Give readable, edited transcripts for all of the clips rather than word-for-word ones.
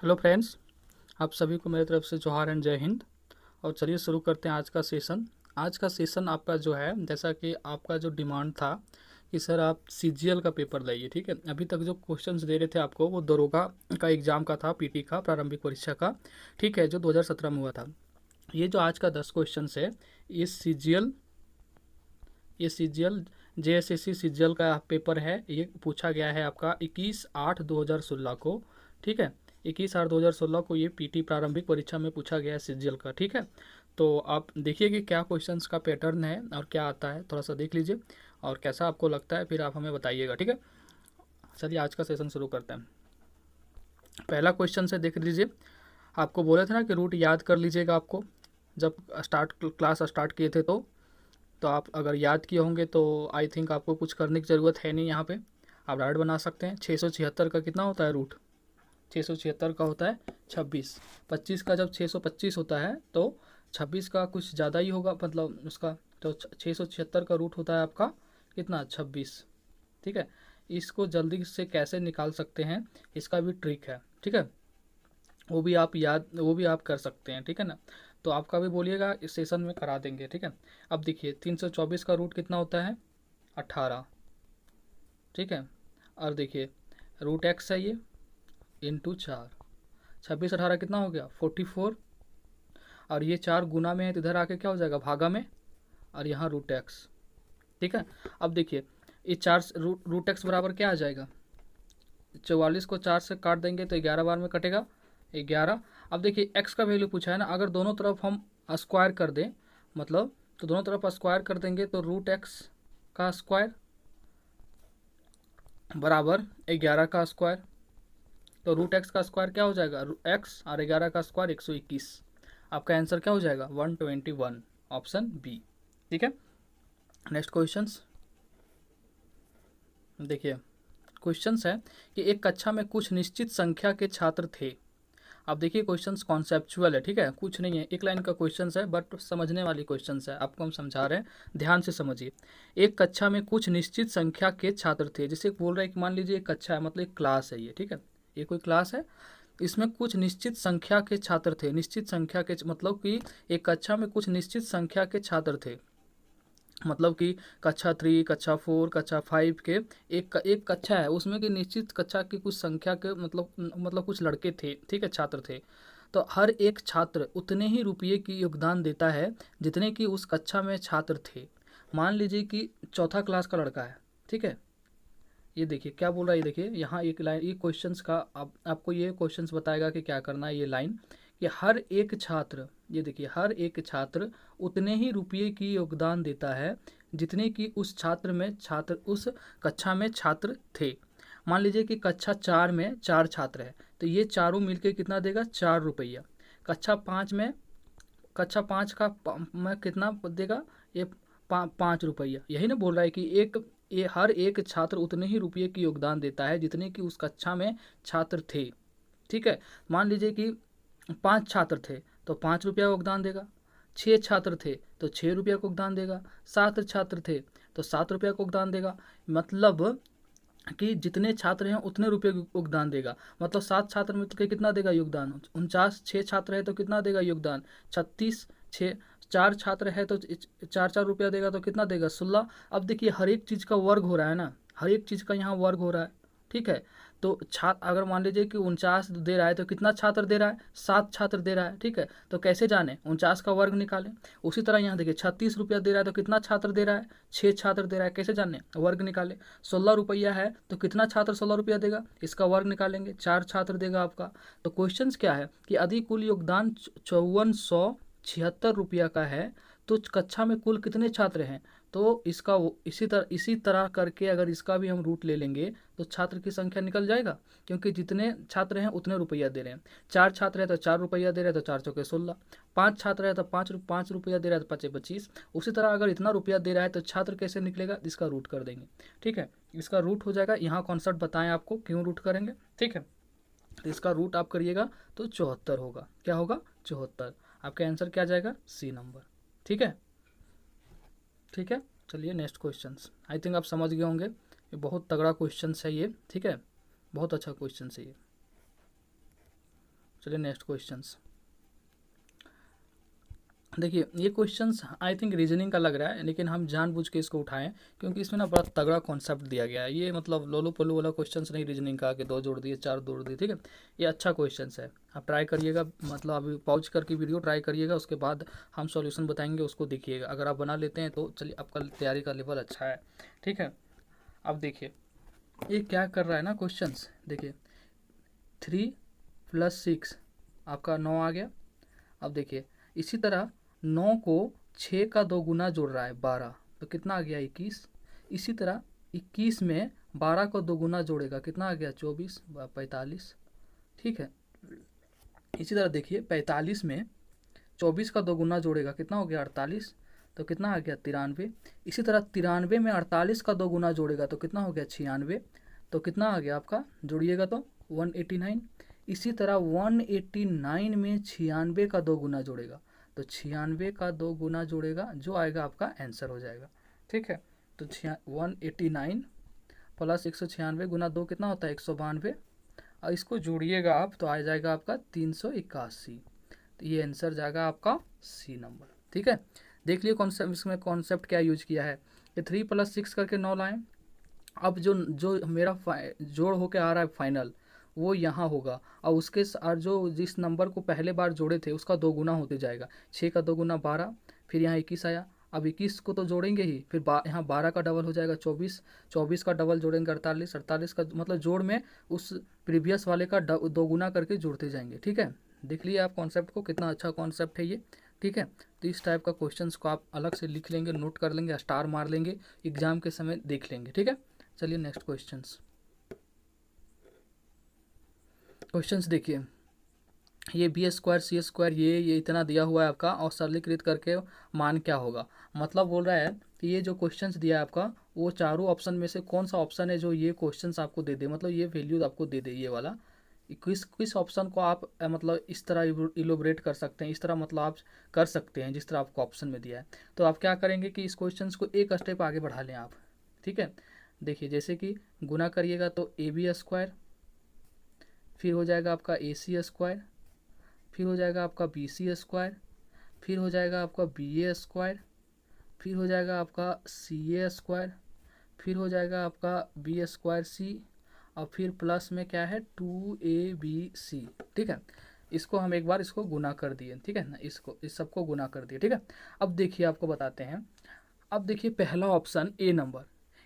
Hello friends, आप सभी को मेरी तरफ से जोहार एंड जय हिंद। और चलिए शुरू करते हैं आज का सेशन। आज का सेशन आपका जो है, जैसा कि आपका जो डिमांड था कि सर आप सीजीएल का पेपर लाइए, ठीक है। अभी तक जो क्वेश्चंस दे रहे थे आपको वो दरोगा का एग्ज़ाम का था, पीटी का प्रारंभिक परीक्षा का, ठीक है, जो 2017 में हुआ था। ये जो आज का 10 क्वेश्चन है, ये सीजीएल जेएसएससी सीजीएल का पेपर है। ये पूछा गया है आपका 21/8/2016 को, ठीक है। 21/8/2016 को ये पीटी प्रारंभिक परीक्षा में पूछा गया है सीजीएल का, ठीक है। तो आप देखिए कि क्या क्वेश्चंस का पैटर्न है और क्या आता है, थोड़ा सा देख लीजिए और कैसा आपको लगता है फिर आप हमें बताइएगा, ठीक है। चलिए आज का सेशन शुरू करते हैं। पहला क्वेश्चन से देख लीजिए। आपको बोले थे ना कि रूट याद कर लीजिएगा। आपको जब क्लास स्टार्ट किए थे तो आप अगर याद किए होंगे तो आई थिंक आपको कुछ करने की ज़रूरत है नहीं। यहाँ पे आप डायरेक्ट बना सकते हैं। 676 का कितना होता है रूट? 676 का होता है 26। 25 का जब 625 होता है तो 26 का कुछ ज़्यादा ही होगा, मतलब उसका। तो 676 का रूट होता है आपका कितना? 26, ठीक है। इसको जल्दी से कैसे निकाल सकते हैं, इसका भी ट्रिक है, ठीक है। वो भी आप कर सकते हैं, ठीक है ना। तो आपका भी बोलिएगा, इस सेशन में करा देंगे, ठीक है। अब देखिए 324 का रूट कितना होता है? 18, ठीक है। और देखिए रूट एक्स है ये, इंटू 4। 26 18 कितना हो गया? 44। और ये 4 गुना में है तो इधर आके क्या हो जाएगा? भागा में। और यहाँ रूट एक्स, ठीक है। अब देखिए ये 4 रूट एक्स बराबर क्या आ जाएगा? 44 को 4 से काट देंगे तो 11 बार में कटेगा 11। अब देखिए एक्स का वैल्यू पूछा है ना, अगर दोनों तरफ हम स्क्वायर कर दें, मतलब तो दोनों तरफ स्क्वायर कर देंगे तो रूट एक्स का स्क्वायर बराबर 11 का स्क्वायर। तो रूट एक्स का स्क्वायर क्या हो जाएगा? एक्स और 11 का स्क्वायर 121। आपका आंसर क्या हो जाएगा? 121, ऑप्शन बी, ठीक है। नेक्स्ट क्वेश्चंस देखिए। क्वेश्चंस है कि एक कक्षा में कुछ निश्चित संख्या के छात्र थे। अब देखिए क्वेश्चंस कॉन्सेप्चुअल है, ठीक है, कुछ नहीं है, एक लाइन का क्वेश्चंस है बट समझने वाली क्वेश्चंस है, आपको हम समझा रहे हैं, ध्यान से समझिए। एक कक्षा में कुछ निश्चित संख्या के छात्र थे, जिसे बोल रहे हैं कि मान लीजिए एक कक्षा है, मतलब एक क्लास है ये, ठीक है। ये कोई क्लास है, इसमें कुछ निश्चित संख्या के छात्र थे। निश्चित संख्या के मतलब कि एक कक्षा में कुछ निश्चित संख्या के छात्र थे, मतलब कि कक्षा 3, कक्षा 4, कक्षा 5 के एक कक्षा है, उसमें कि निश्चित कक्षा की कुछ संख्या के मतलब कुछ लड़के थे, ठीक है, छात्र थे। तो हर एक छात्र उतने ही रुपये की योगदान देता है जितने कि उस कक्षा में छात्र थे। मान लीजिए कि चौथा क्लास का लड़का है, ठीक है। ये देखिए क्या बोल रहा है, ये देखिए यहाँ एक लाइन, ये क्वेश्चंस का आपको ये क्वेश्चंस बताएगा कि क्या करना है। ये लाइन कि हर एक छात्र, ये देखिए हर एक छात्र उतने ही रुपये की योगदान देता है जितने कि उस कक्षा में छात्र थे। मान लीजिए कि कक्षा 4 में 4 छात्र है तो ये चारों मिलके कितना देगा? 4 रुपया। कक्षा 5 का में कितना देगा? ये 5 रुपया। यही ना बोल रहा है कि ये हर एक छात्र उतने ही रुपये की योगदान देता है जितने कि उस कक्षा में छात्र थे, ठीक है। मान लीजिए कि 5 छात्र थे तो 5 रुपया योगदान देगा। 6 छात्र थे तो 6 रुपया को योगदान देगा। 7 छात्र थे तो 7 रुपया को योगदान देगा। मतलब कि जितने छात्र हैं उतने रुपये योगदान देगा। मतलब 7 छात्र में तो कितना देगा योगदान? 49। 6 छात्र है तो कितना देगा योगदान? 36। 6 4 छात्र है तो 4 4 रुपया देगा तो कितना देगा? 16। अब देखिए हर एक चीज़ का वर्ग हो रहा है ना, हर एक चीज़ का यहाँ वर्ग हो रहा है, ठीक है। तो छात्र अगर मान लीजिए कि 49 दे रहा है तो कितना छात्र दे रहा है? 7 छात्र दे रहा है, ठीक है। तो कैसे जाने? 49 का वर्ग निकालें। उसी तरह यहाँ देखिए 36 रुपया दे रहा है तो कितना छात्र दे रहा है? 6 छात्र दे रहा है, कैसे जाने? वर्ग निकाले। 16 रुपया है तो कितना छात्र 16 रुपया देगा? इसका वर्ग निकालेंगे, 4 छात्र देगा आपका। तो क्वेश्चन क्या है कि यदि कुल योगदान 5476 रुपया का है तो कक्षा में कुल कितने छात्र हैं? तो इसका इसी तरह करके अगर इसका भी हम रूट ले लेंगे तो छात्र की संख्या निकल जाएगा, क्योंकि जितने छात्र हैं उतने रुपया दे रहे हैं। 4 छात्र है तो 4 रुपया दे रहे हैं तो 4 चौके 16। 5 छात्र है तो 5 रुपया दे रहा है तो 5 25। उसी तरह अगर इतना रुपया दे रहा है तो छात्र कैसे निकलेगा? इसका रूट कर देंगे, ठीक है। इसका रूट हो जाएगा, यहाँ कॉन्सेप्ट बताएं आपको क्यों रूट करेंगे, ठीक है। तो इसका रूट आप करिएगा तो 74 होगा। क्या होगा? 74। आपका आंसर क्या जाएगा? सी नंबर, ठीक है, ठीक है। चलिए नेक्स्ट क्वेश्चन। आई थिंक आप समझ गए होंगे, ये बहुत तगड़ा क्वेश्चन है ये, ठीक है, बहुत अच्छा क्वेश्चन है ये। चलिए नेक्स्ट क्वेश्चंस देखिए। ये क्वेश्चंस आई थिंक रीजनिंग का लग रहा है, लेकिन हम जानबूझ के इसको उठाएं क्योंकि इसमें ना बड़ा तगड़ा कॉन्सेप्ट दिया गया है। ये मतलब लोलो पोलो वाला क्वेश्चंस नहीं रीजनिंग का कि 2 जोड़ दिए 4 जोड़ दिए, ठीक है। ये अच्छा क्वेश्चंस है, आप ट्राई करिएगा, मतलब अभी पॉज करके वीडियो ट्राई करिएगा, उसके बाद हम सॉल्यूशन बताएंगे, उसको देखिएगा। अगर आप बना लेते हैं तो चलिए आपका तैयारी का लेवल अच्छा है, ठीक है। अब देखिए ये क्या कर रहा है ना क्वेश्चंस, देखिए 3 + 6 आपका 9 आ गया। अब देखिए इसी तरह 9 को 6 का 2 गुना जोड़ रहा है 12, तो कितना आ गया 21। इसी तरह 21 में 12 को 2 गुना जोड़ेगा, कितना आ गया 24 45, ठीक है। इसी तरह देखिए 45 में 24 का 2 गुना जोड़ेगा, कितना हो गया 48, तो कितना आ गया 93। इसी तरह 93 में 48 का 2 गुना जोड़ेगा तो कितना हो गया 96, तो कितना आ गया आपका, जोड़िएगा तो 189। इसी तरह 189 में 96 का 2 गुना जोड़ेगा, तो 96 का 2 गुना जोड़ेगा, जो आएगा आपका आंसर हो जाएगा, ठीक है। तो 189 + 196 गुना 2 कितना होता है 192, और इसको जोड़िएगा आप तो आ जाएगा आपका 381। तो ये आंसर जाएगा आपका सी नंबर, ठीक है। देख लिए कॉन्सेप्ट, इसमें कॉन्सेप्ट क्या यूज किया है कि 3 + 6 करके 9 लाएँ। अब जो जो मेरा जोड़ होके आ रहा है फाइनल, वो यहाँ होगा, और उसके और जो जिस नंबर को पहले बार जोड़े थे उसका 2 गुना होते जाएगा। 6 का 2 गुना 12, फिर यहाँ 21 आया। अब 21 को तो जोड़ेंगे ही, फिर यहाँ 12 का डबल हो जाएगा 24, 24 का डबल जोड़ेंगे 48, 48 का मतलब जोड़ में उस प्रीवियस वाले का 2 गुना करके जोड़ते जाएंगे, ठीक है। देख लिए आप कॉन्सेप्ट को, कितना अच्छा कॉन्सेप्ट है ये, ठीक है। तो इस टाइप का क्वेश्चंस को आप अलग से लिख लेंगे, नोट कर लेंगे, स्टार मार लेंगे, एग्जाम के समय देख लेंगे, ठीक है। चलिए नेक्स्ट क्वेश्चंस देखिए। ये b² c² ये इतना दिया हुआ है आपका, और सरलीकृत करके मान क्या होगा। मतलब बोल रहा है कि ये जो क्वेश्चंस दिया है आपका, वो चारों ऑप्शन में से कौन सा ऑप्शन है जो ये क्वेश्चंस आपको दे दे, मतलब ये वैल्यूज आपको दे दे, ये वाला किस ऑप्शन को आप मतलब इस तरह इलोबरेट कर सकते हैं, इस तरह मतलब आप कर सकते हैं जिस तरह आपको ऑप्शन में दिया है। तो आप क्या करेंगे कि इस क्वेश्चन को एक स्टेप आगे बढ़ा लें आप, ठीक है। देखिए जैसे कि गुना करिएगा तो AB², फिर हो जाएगा आपका AC², फिर हो जाएगा आपका BC², फिर हो जाएगा आपका BA², फिर हो जाएगा आपका CA², फिर हो जाएगा आपका B²C, और फिर प्लस में क्या है 2ABC, ठीक है। इसको हम एक बार इसको गुना कर दिए, ठीक है ना, इसको इस सबको गुना कर दिए, ठीक है। अब देखिए आपको बताते हैं। अब देखिए पहला ऑप्शन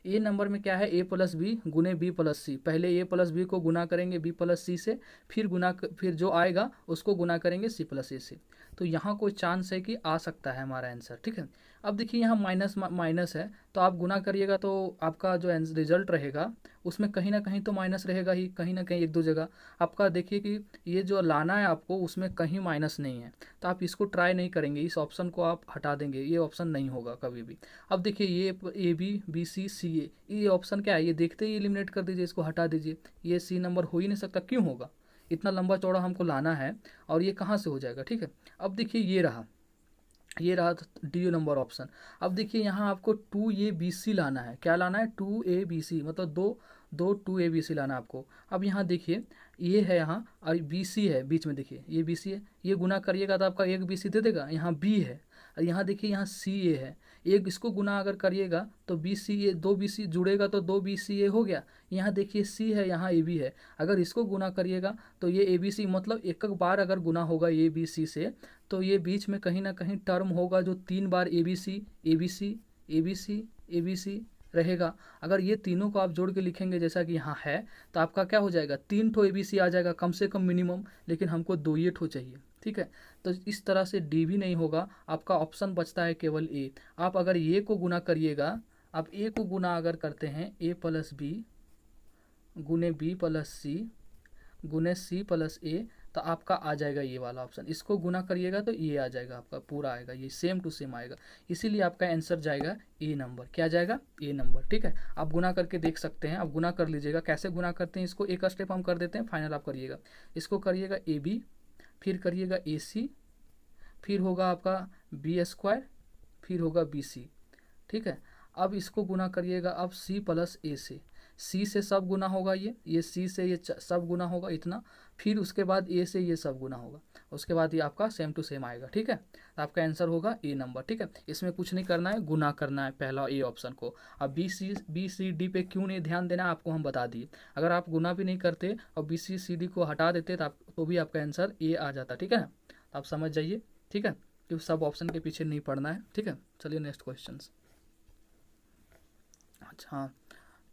ए नंबर में क्या है A + B गुने B + C। पहले A + B को गुना करेंगे B + C से, फिर जो आएगा उसको गुना करेंगे C + A से। तो यहाँ कोई चांस है कि आ सकता है हमारा आंसर, ठीक है। अब देखिए यहाँ माइनस है, तो आप गुना करिएगा तो आपका जो रिजल्ट रहेगा उसमें कहीं ना कहीं तो माइनस रहेगा ही, कहीं ना कहीं 1-2 जगह। आपका देखिए कि ये जो लाना है आपको उसमें कहीं माइनस नहीं है, तो आप इसको ट्राई नहीं करेंगे, इस ऑप्शन को आप हटा देंगे, ये ऑप्शन नहीं होगा कभी भी। अब देखिए ये AB BC CA, ये ऑप्शन क्या है, ये देखते ही एलिमिनेट कर दीजिए, इसको हटा दीजिए। ये सी नंबर हो ही नहीं सकता, क्यों होगा, इतना लंबा चौड़ा हमको लाना है और ये कहाँ से हो जाएगा, ठीक है। अब देखिए ये रहा डी नंबर ऑप्शन। अब देखिए यहाँ आपको 2ABC लाना है, क्या लाना है 2ABC, मतलब दो 2ABC लाना है आपको। अब यहाँ देखिए ये है यहाँ और BC है बीच में, देखिए ये BC है, ये गुना करिएगा तो आपका एक BC दे देगा। यहाँ B है और यहाँ देखिए यहाँ CA है, एक इसको गुना अगर करिएगा तो BCA 2BC जुड़ेगा तो 2BCA हो गया। यहाँ देखिए C है, यहाँ AB है, अगर इसको गुना करिएगा तो ये ABC, मतलब एक बार अगर गुना होगा ABC से तो ये बीच में कहीं ना कहीं टर्म होगा जो 3 बार ABC ABC ABC ABC रहेगा। अगर ये तीनों को आप जोड़ के लिखेंगे जैसा कि यहाँ है तो आपका क्या हो जाएगा 3 ठो ABC आ जाएगा कम से कम मिनिमम, लेकिन हमको 2 ही ठो चाहिए, ठीक है। तो इस तरह से डी भी नहीं होगा, आपका ऑप्शन बचता है केवल ए। आप अगर ए को गुना करिएगा, आप ए को गुना अगर करते हैं A + B गुने B + C गुने C + A, तो आपका आ जाएगा ये वाला ऑप्शन। इसको गुना करिएगा तो ये आ जाएगा, आपका पूरा आएगा, ये सेम टू सेम आएगा। इसीलिए आपका आंसर जाएगा ए नंबर। क्या जाएगा ए नंबर, ठीक है। आप गुना करके देख सकते हैं, आप गुना कर लीजिएगा। कैसे गुना करते हैं इसको एक स्टेप हम कर देते हैं, फाइनल आप करिएगा। इसको करिएगा AB, फिर करिएगा AC, फिर होगा आपका B², फिर होगा BC, ठीक है। अब इसको गुना करिएगा अब C + A से, सी से सब गुना होगा, ये सी से ये सब गुना होगा इतना, फिर उसके बाद ए से ये सब गुना होगा, उसके बाद ये आपका सेम टू सेम आएगा। ठीक है, तो आपका आंसर होगा ए नंबर। ठीक है, इसमें कुछ नहीं करना है, गुना करना है पहला ए ऑप्शन को। अब बी सी डी पे क्यों नहीं ध्यान देना आपको हम बता दिए। अगर आप गुना भी नहीं करते और बी सी डी को हटा देते तो भी आपका आंसर ए आ जाता। ठीक है, तो आप समझ जाइए। ठीक है, कि सब ऑप्शन के पीछे नहीं पड़ना है। ठीक है, चलिए नेक्स्ट क्वेश्चन। अच्छा हाँ,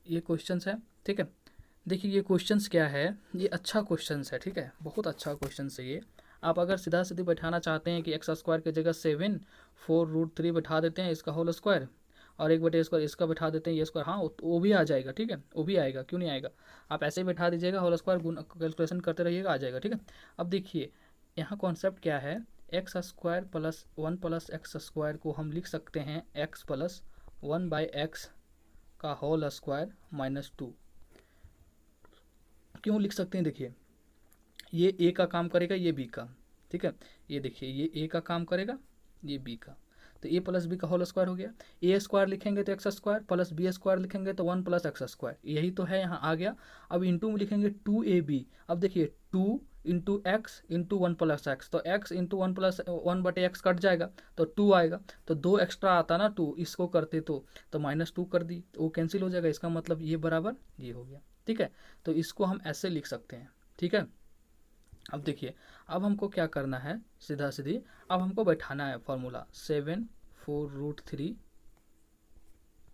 ये क्वेश्चंस है। ठीक है, देखिए ये क्वेश्चंस क्या है, ये अच्छा क्वेश्चंस है। ठीक है, बहुत अच्छा क्वेश्चंस है ये। आप अगर सीधा सीधी बैठाना चाहते हैं कि एक्स स्क्वायर की जगह 7/4√3 बैठा देते हैं इसका होल स्क्वायर, और 1/स्क्वायर इसका बैठा देते हैं ये स्क्वायर, हाँ वो भी आ जाएगा। ठीक है, वो भी आएगा, क्यों नहीं आएगा। आप ऐसे ही बैठा दीजिएगा, होल स्क्वायर कैलकुलेशन करते रहिएगा, आ जाएगा। ठीक है, अब देखिए यहाँ कॉन्सेप्ट क्या है, x square plus 1 plus x square को हम लिख सकते हैं एक्स प्लस 1/x का होल स्क्वायर -2। क्यों लिख सकते हैं, देखिए ये ए का काम करेगा, ये बी का। ठीक है, ये देखिए ये ए का काम करेगा, ये बी का, तो ए प्लस बी का होल स्क्वायर हो गया। ए स्क्वायर लिखेंगे तो X square, plus B square लिखेंगे तो 1 प्लस एक्स स्क्वायर, यही तो है, यहाँ आ गया। अब इंटू में लिखेंगे 2ab। अब देखिए 2 into x into 1 plus x, तो x into 1 plus 1/x cut जाएगा तो 2 आएगा, तो 2 एक्स्ट्रा आता ना 2, इसको करते तो -2 कर दी, तो वो कैंसिल हो जाएगा, इसका मतलब ये बराबर ये हो गया। ठीक है, तो इसको हम ऐसे लिख सकते हैं। ठीक है, अब देखिए अब हमको क्या करना है, सीधा सीधी अब हमको बैठाना है फॉर्मूला 7/4√3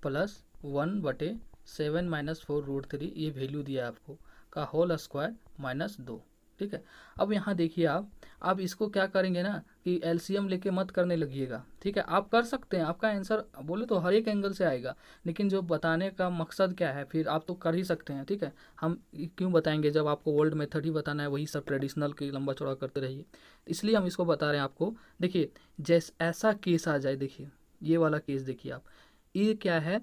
प्लस 1/7 - 4√3, ये वैल्यू दिया है आपको, का होल स्क्वायर -2। ठीक है, अब यहाँ देखिए आप इसको क्या करेंगे ना कि एलसीएम लेके मत करने लगिएगा। ठीक है, आप कर सकते हैं, आपका आंसर बोले तो हर एक एंगल से आएगा, लेकिन जो बताने का मकसद क्या है, फिर आप तो कर ही सकते हैं। ठीक है, हम क्यों बताएंगे जब आपको ओल्ड मेथड ही बताना है, वही सब ट्रेडिशनल की लंबा चौड़ा करते रहिए, इसलिए हम इसको बता रहे हैं आपको। देखिए जैसे ऐसा केस आ जाए, देखिए ये वाला केस देखिए आप, ये क्या है,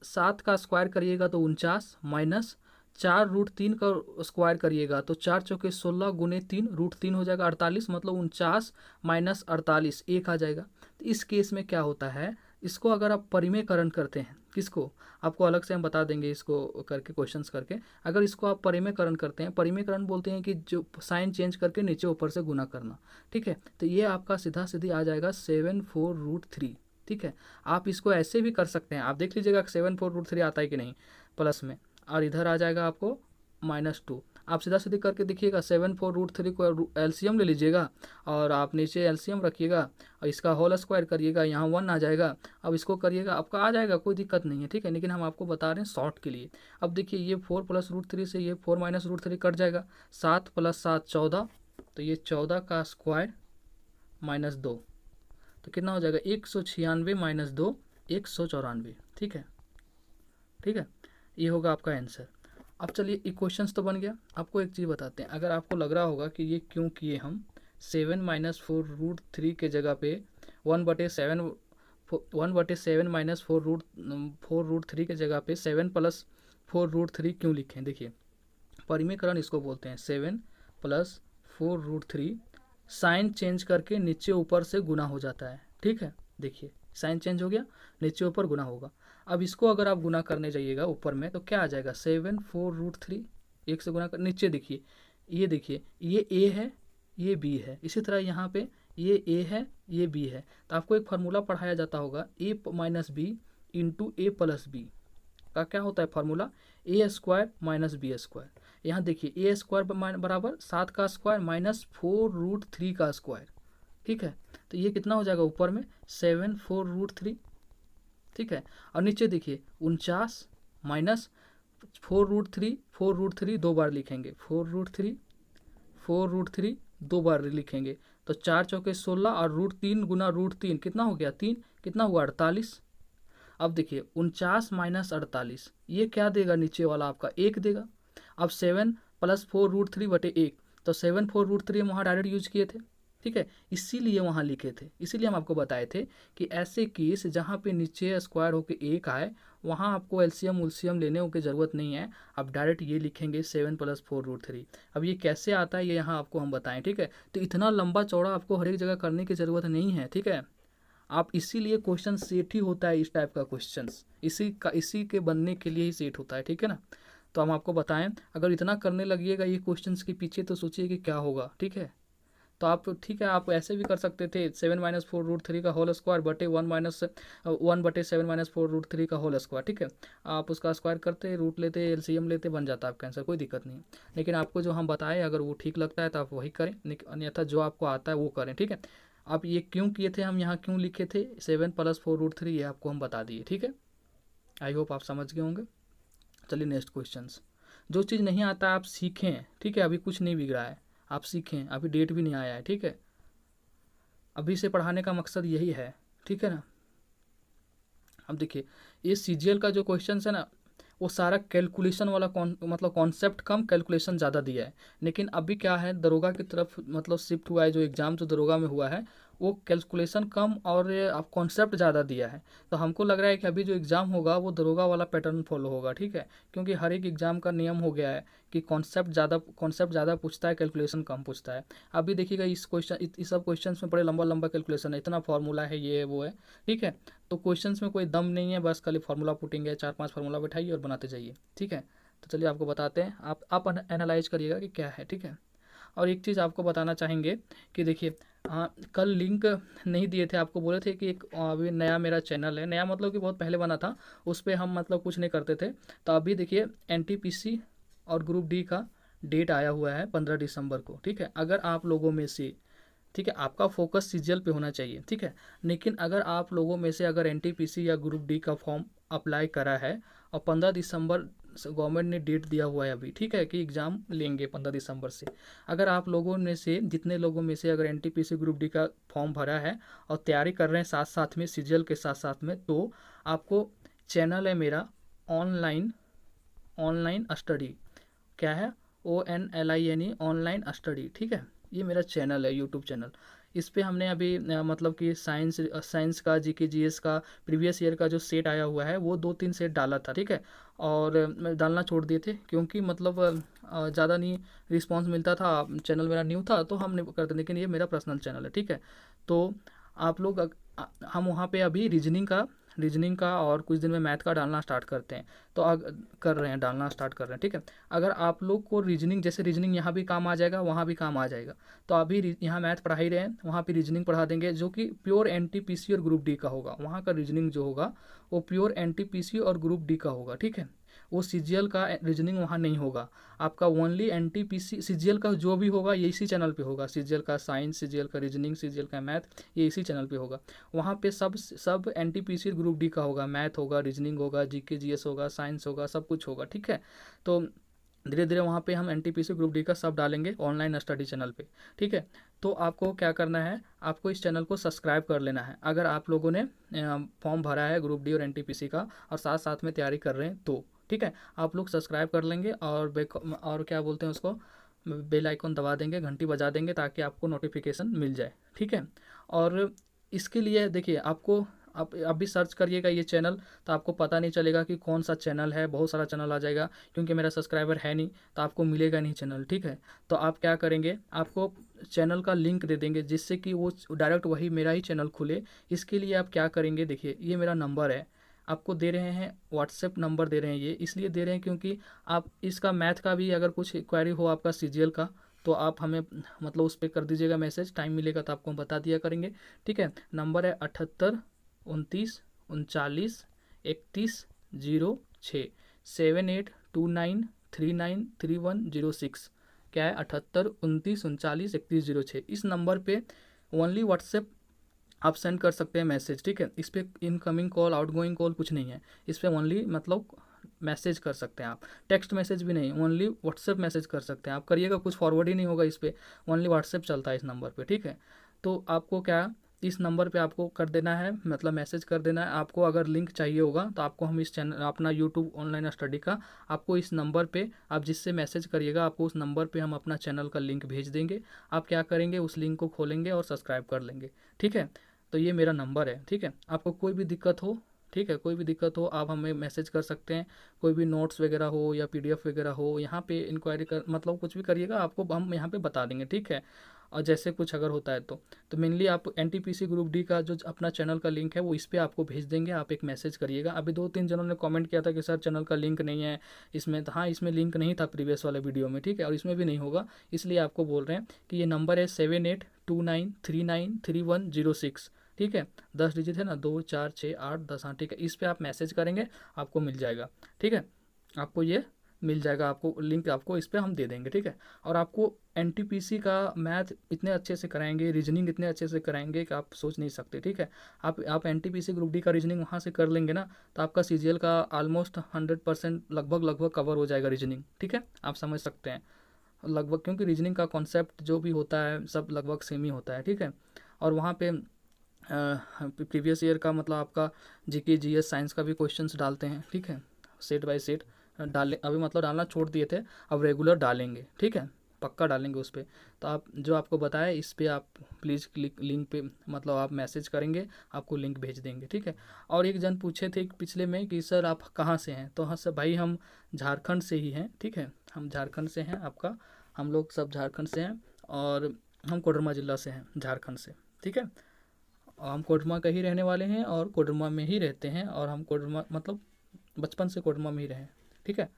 7 का स्क्वायर करिएगा तो 49 माइनस 4√3 का स्क्वायर करिएगा तो 4 चौके 16 गुने 3√3 हो जाएगा 48, मतलब 49 माइनस 48 1 आ जाएगा। तो इस केस में क्या होता है, इसको अगर आप परिमेयकरण करते हैं, किसको आपको अलग से हम बता देंगे इसको करके क्वेश्चंस करके, अगर इसको आप परिमेयकरण करते हैं, परिमेयकरण बोलते हैं कि जो साइन चेंज करके नीचे ऊपर से गुना करना। ठीक है, तो ये आपका सीधा सीधी आ जाएगा 7/4√3। ठीक है, आप इसको ऐसे भी कर सकते हैं, आप देख लीजिएगा 7/4√3 आता है कि नहीं प्लस में, और इधर आ जाएगा आपको -2। आप सीधा सीधी करके देखिएगा, 7/4√3 को एलसीएम ले लीजिएगा और आप नीचे एलसीएम रखिएगा और इसका होल स्क्वायर करिएगा, यहाँ 1 आ जाएगा। अब इसको करिएगा, आपका आ जाएगा, कोई दिक्कत नहीं है। ठीक है, लेकिन हम आपको बता रहे हैं शॉर्ट के लिए। अब देखिए ये 4 + √3 से ये 4 - √3 कट जाएगा, 7 + 7 14, तो ये 14 का स्क्वायर -2, तो कितना हो जाएगा 196 - 2 194। ठीक है, ठीक है, ये होगा आपका आंसर। अब चलिए इक्वेशंस तो बन गया। आपको एक चीज़ बताते हैं, अगर आपको लग रहा होगा कि ये क्यों किए हम 7 - 4√3 के जगह पे 1/7 -4√3 के जगह पे 7 + 4√3 क्यों लिखें। देखिए परिमेयकरण इसको बोलते हैं, 7 + 4√3 साइन चेंज करके नीचे ऊपर से गुना हो जाता है। ठीक है, देखिए साइन चेंज हो गया, नीचे ऊपर गुना होगा। अब इसको अगर आप गुना करने जाइएगा ऊपर में तो क्या आ जाएगा 7/4√3, 1 से गुना कर, नीचे देखिए ये ए है ये बी है, इसी तरह यहाँ पे ये ए है ये बी है। तो आपको एक फार्मूला पढ़ाया जाता होगा, a - b into a + b का क्या होता है फार्मूला, a² - b स्क्वायर। यहाँ देखिए a² बराबर 7 का स्क्वायर -4√3 का स्क्वायर। ठीक है, तो ये कितना हो जाएगा ऊपर में 7/4√3। ठीक है, और नीचे देखिए 49 माइनस 4√3, 4√3 दो बार लिखेंगे, 4√3 दो बार लिखेंगे, तो 4 चौके 16 और √3 गुना √3 कितना हो गया 3, कितना हुआ 48। अब देखिए 49 - 48 ये क्या देगा, नीचे वाला आपका 1 देगा। अब 7 + 4√3/1, तो 7/4√3 हम वहाँ डायरेक्ट यूज किए थे। ठीक है, इसीलिए वहाँ लिखे थे, इसीलिए हम आपको बताए थे कि ऐसे केस जहाँ पे नीचे स्क्वायर होके 1 आए वहाँ आपको एलसीएम उलसीएम लेने की ज़रूरत नहीं है, आप डायरेक्ट ये लिखेंगे 7 + 4√3। अब ये कैसे आता है ये यहाँ आपको हम बताएं। ठीक है, तो इतना लंबा चौड़ा आपको हर एक जगह करने की ज़रूरत नहीं है। ठीक है, आप इसीलिए क्वेश्चन सेट ही होता है, इस टाइप का क्वेश्चन इसी के बनने के लिए ही सेट होता है, ठीक है ना। तो हम आपको बताएं, अगर इतना करने लगिएगा ये क्वेश्चंस के पीछे तो सोचिए कि क्या होगा, ठीक है। तो आप ठीक है, आप ऐसे भी कर सकते थे 7 - 4√3 का होल स्क्वायर बटे 1 - 1/7 - 4√3 का होल स्क्वायर, ठीक है। आप उसका स्क्वायर करते, रूट लेते, एलसीएम लेते, बन जाता आपका आंसर, कोई दिक्कत नहीं। लेकिन आपको जो हम बताएं अगर वो ठीक लगता है तो आप वही करें, अन्यथा जो आपको आता है वो करें, ठीक है। आप ये क्यों किए थे, हम यहाँ क्यों लिखे थे 7 + 4√3, ये आपको हम बता दिए, ठीक है। आई होप आप समझ गए होंगे। चलिए नेक्स्ट क्वेश्चन। जो चीज़ नहीं आता आप सीखें, ठीक है, अभी कुछ नहीं बिगड़ा है, आप सीखें, अभी डेट भी नहीं आया है, ठीक है। अभी से पढ़ाने का मकसद यही है, ठीक है ना। अब देखिए ये सीजीएल का जो क्वेश्चन है ना, वो सारा कैलकुलेशन वाला मतलब कॉन्सेप्ट कम, कैलकुलेशन ज़्यादा दिया है। लेकिन अभी क्या है, दरोगा की तरफ मतलब शिफ्ट हुआ है, जो एग्ज़ाम जो दरोगा में हुआ है वो कैलकुलेशन कम और अब कॉन्सेप्ट ज़्यादा दिया है। तो हमको लग रहा है कि अभी जो एग्ज़ाम होगा वो दरोगा वाला पैटर्न फॉलो होगा, ठीक है। क्योंकि हर एक एग्ज़ाम का नियम हो गया है कि कॉन्सेप्ट ज़्यादा पूछता है, कैलकुलेशन कम पूछता है। अभी देखिएगा इस सब क्वेश्चन में बड़े लंबा लंबा कैलकुलेशन है, इतना फार्मूला है, ये है वो है, ठीक है। तो क्वेश्चंस में कोई दम नहीं है, बस खाली फार्मूला पुटिंग है, 4-5 फार्मूला बैठाइए और बनाते जाइए, ठीक है। तो चलिए आपको बताते हैं, आप एनालाइज करिएगा कि क्या है, ठीक है। और एक चीज़ आपको बताना चाहेंगे कि देखिए, हाँ कल लिंक नहीं दिए थे, आपको बोले थे कि एक अभी नया मेरा चैनल है, नया मतलब कि बहुत पहले बना था, उस पर हम मतलब कुछ नहीं करते थे। तो अभी देखिए एनटीपीसी और ग्रुप डी का डेट आया हुआ है 15 दिसंबर को, ठीक है। अगर आप लोगों में से, ठीक है, आपका फोकस सीजीएल पे होना चाहिए, ठीक है। लेकिन अगर आप लोगों में से अगर एनटीपीसी या ग्रुप डी का फॉर्म अप्लाई करा है और 15 दिसंबर गवर्नमेंट ने डेट दिया हुआ है अभी, ठीक है, कि एग्ज़ाम लेंगे 15 दिसंबर से। अगर आप लोगों में से जितने लोगों में से अगर एनटीपीसी ग्रुप डी का फॉर्म भरा है और तैयारी कर रहे हैं साथ साथ में सीजीएल के साथ साथ में, तो आपको चैनल है मेरा ऑनलाइन ऑनलाइन स्टडी, क्या है, ONLINE ऑनलाइन स्टडी, ठीक है। ये मेरा चैनल है, यूट्यूब चैनल। इस पे हमने अभी मतलब कि साइंस का, जीके जीएस का प्रीवियस ईयर का जो सेट आया हुआ है वो 2-3 सेट डाला था, ठीक है। और मैं डालना छोड़ दिए थे क्योंकि मतलब ज़्यादा नहीं रिस्पांस मिलता था, चैनल मेरा न्यू था तो हम नहीं करते। लेकिन ये मेरा पर्सनल चैनल है, ठीक है। तो आप लोग हम वहाँ पे अभी रीजनिंग का और कुछ दिन में मैथ का डालना स्टार्ट करते हैं, तो कर रहे हैं, डालना स्टार्ट कर रहे हैं, ठीक है। अगर आप लोग को रीजनिंग, जैसे रीजनिंग यहाँ भी काम आ जाएगा वहाँ भी काम आ जाएगा, तो अभी यहाँ मैथ पढ़ा ही रहे हैं, वहाँ पे रीजनिंग पढ़ा देंगे, जो कि प्योर एनटीपीसी और ग्रुप डी का होगा। वहाँ का रीजनिंग जो होगा वो प्योर एनटीपीसी और ग्रुप डी का होगा, ठीक है। वो सीजीएल का रीजनिंग वहाँ नहीं होगा, आपका ओनली एनटीपीसी सीजीएल का जो भी होगा ये इसी चैनल पे होगा। सीजीएल का साइंस, सीजीएल का रीजनिंग, सीजीएल का मैथ, ये इसी चैनल पे होगा। वहाँ पे सब एनटीपीसी ग्रुप डी का होगा, मैथ होगा, रीजनिंग होगा, जीके जीएस होगा, साइंस होगा, सब कुछ होगा, ठीक है। तो धीरे धीरे वहाँ पे हम एनटीपीसी ग्रुप डी का सब डालेंगे ऑनलाइन स्टडी चैनल पे, ठीक है। तो आपको क्या करना है, आपको इस चैनल को सब्सक्राइब कर लेना है अगर आप लोगों ने फॉर्म भरा है ग्रुप डी और एनटीपीसी का और साथ साथ में तैयारी कर रहे हैं तो, ठीक है। आप लोग सब्सक्राइब कर लेंगे और क्या बोलते हैं उसको, बेल आइकन दबा देंगे, घंटी बजा देंगे ताकि आपको नोटिफिकेशन मिल जाए, ठीक है। और इसके लिए देखिए आपको आप अभी सर्च करिएगा ये चैनल, तो आपको पता नहीं चलेगा कि कौन सा चैनल है, बहुत सारा चैनल आ जाएगा। क्योंकि मेरा सब्सक्राइबर है नहीं तो आपको मिलेगा नहीं चैनल, ठीक है। तो आप क्या करेंगे, आपको चैनल का लिंक दे देंगे जिससे कि वो डायरेक्ट वही मेरा ही चैनल खुले। इसके लिए आप क्या करेंगे, देखिए ये मेरा नंबर है, आपको दे रहे हैं व्हाट्सएप नंबर दे रहे हैं, ये इसलिए दे रहे हैं क्योंकि आप इसका मैथ का भी अगर कुछ क्वेरी हो आपका सीजीएल का, तो आप हमें मतलब उस पर कर दीजिएगा मैसेज, टाइम मिलेगा तो आपको हम बता दिया करेंगे, ठीक है। नंबर है 78 29 39 31 06 7829393106, क्या है 78 29 39 31 06। इस नंबर पे ओनली व्हाट्सएप आप सेंड कर सकते हैं मैसेज, ठीक है। इस पर इनकमिंग कॉल, आउटगोइंग कॉल कुछ नहीं है, इस पर ओनली मतलब मैसेज कर सकते हैं आप, टेक्स्ट मैसेज भी नहीं, ओनली व्हाट्सएप मैसेज कर सकते हैं आप। करिएगा कुछ फॉरवर्ड ही नहीं होगा इस पर, ओनली व्हाट्सएप चलता है इस नंबर पे, ठीक है। तो आपको क्या इस नंबर पे आपको कर देना है, मतलब मैसेज कर देना है। आपको अगर लिंक चाहिए होगा तो आपको हम इस चैनल अपना यूट्यूब ऑनलाइन स्टडी का, आपको इस नंबर पे आप जिससे मैसेज करिएगा आपको उस नंबर पे हम अपना चैनल का लिंक भेज देंगे। आप क्या करेंगे, उस लिंक को खोलेंगे और सब्सक्राइब कर लेंगे, ठीक है। तो ये मेरा नंबर है, ठीक है। आपको कोई भी दिक्कत हो ठीक है। कोई भी दिक्कत हो आप हमें मैसेज कर सकते हैं, कोई भी नोट्स वगैरह हो या पीडीएफ वगैरह हो, यहाँ पे इंक्वायरी कर मतलब कुछ भी करिएगा, आपको हम यहाँ पे बता देंगे, ठीक है। और जैसे कुछ अगर होता है तो मेनली आप एनटीपीसी ग्रुप डी का जो अपना चैनल का लिंक है वो इस पर आपको भेज देंगे, आप एक मैसेज करिएगा। अभी 2-3 जनों ने कमेंट किया था कि सर चैनल का लिंक नहीं है इसमें, तो हाँ इसमें लिंक नहीं था प्रीवियस वाले वीडियो में, ठीक है, और इसमें भी नहीं होगा, इसलिए आपको बोल रहे हैं कि ये नंबर है 7829393106, ठीक है, 10 डिजिट है ना, 2 4 6 8 10, हाँ ठीक है, इस पर आप मैसेज करेंगे आपको मिल जाएगा, ठीक है, आपको ये मिल जाएगा, आपको लिंक आपको इस पर हम दे देंगे, ठीक है। और आपको एनटीपीसी का मैथ इतने अच्छे से कराएंगे, रीजनिंग इतने अच्छे से कराएंगे कि आप सोच नहीं सकते, ठीक है। आप एनटीपीसी ग्रुप डी का रीजनिंग वहाँ से कर लेंगे ना, तो आपका सीजीएल का ऑलमोस्ट 100% लगभग कवर हो जाएगा रीजनिंग, ठीक है, आप समझ सकते हैं लगभग, क्योंकि रीजनिंग का कॉन्सेप्ट जो भी होता है सब लगभग सेम ही होता है, ठीक है। और वहाँ पे प्रीवियस ईयर का मतलब आपका जीके जीएस साइंस का भी क्वेश्चंस डालते हैं, ठीक है, सेट बाय सेट डालें, अभी मतलब डालना छोड़ दिए थे, अब रेगुलर डालेंगे, ठीक है, पक्का डालेंगे उस पर। तो आप जो आपको बताया इस पर आप प्लीज़ लिंक पे मतलब आप मैसेज करेंगे, आपको लिंक भेज देंगे, ठीक है। और एक जन पूछे थे पिछले में कि सर आप कहाँ से हैं, तो हाँ सर भाई हम झारखंड से ही हैं, ठीक है, हम झारखंड से हैं, आपका हम लोग सब झारखंड से हैं, और हम कोडरमा ज़िला से हैं झारखंड से, ठीक है। हम कोडरमा का ही रहने वाले हैं और कोडरमा में ही रहते हैं, और हम कोडरमा मतलब बचपन से कोडरमा में ही रहे, ठीक है।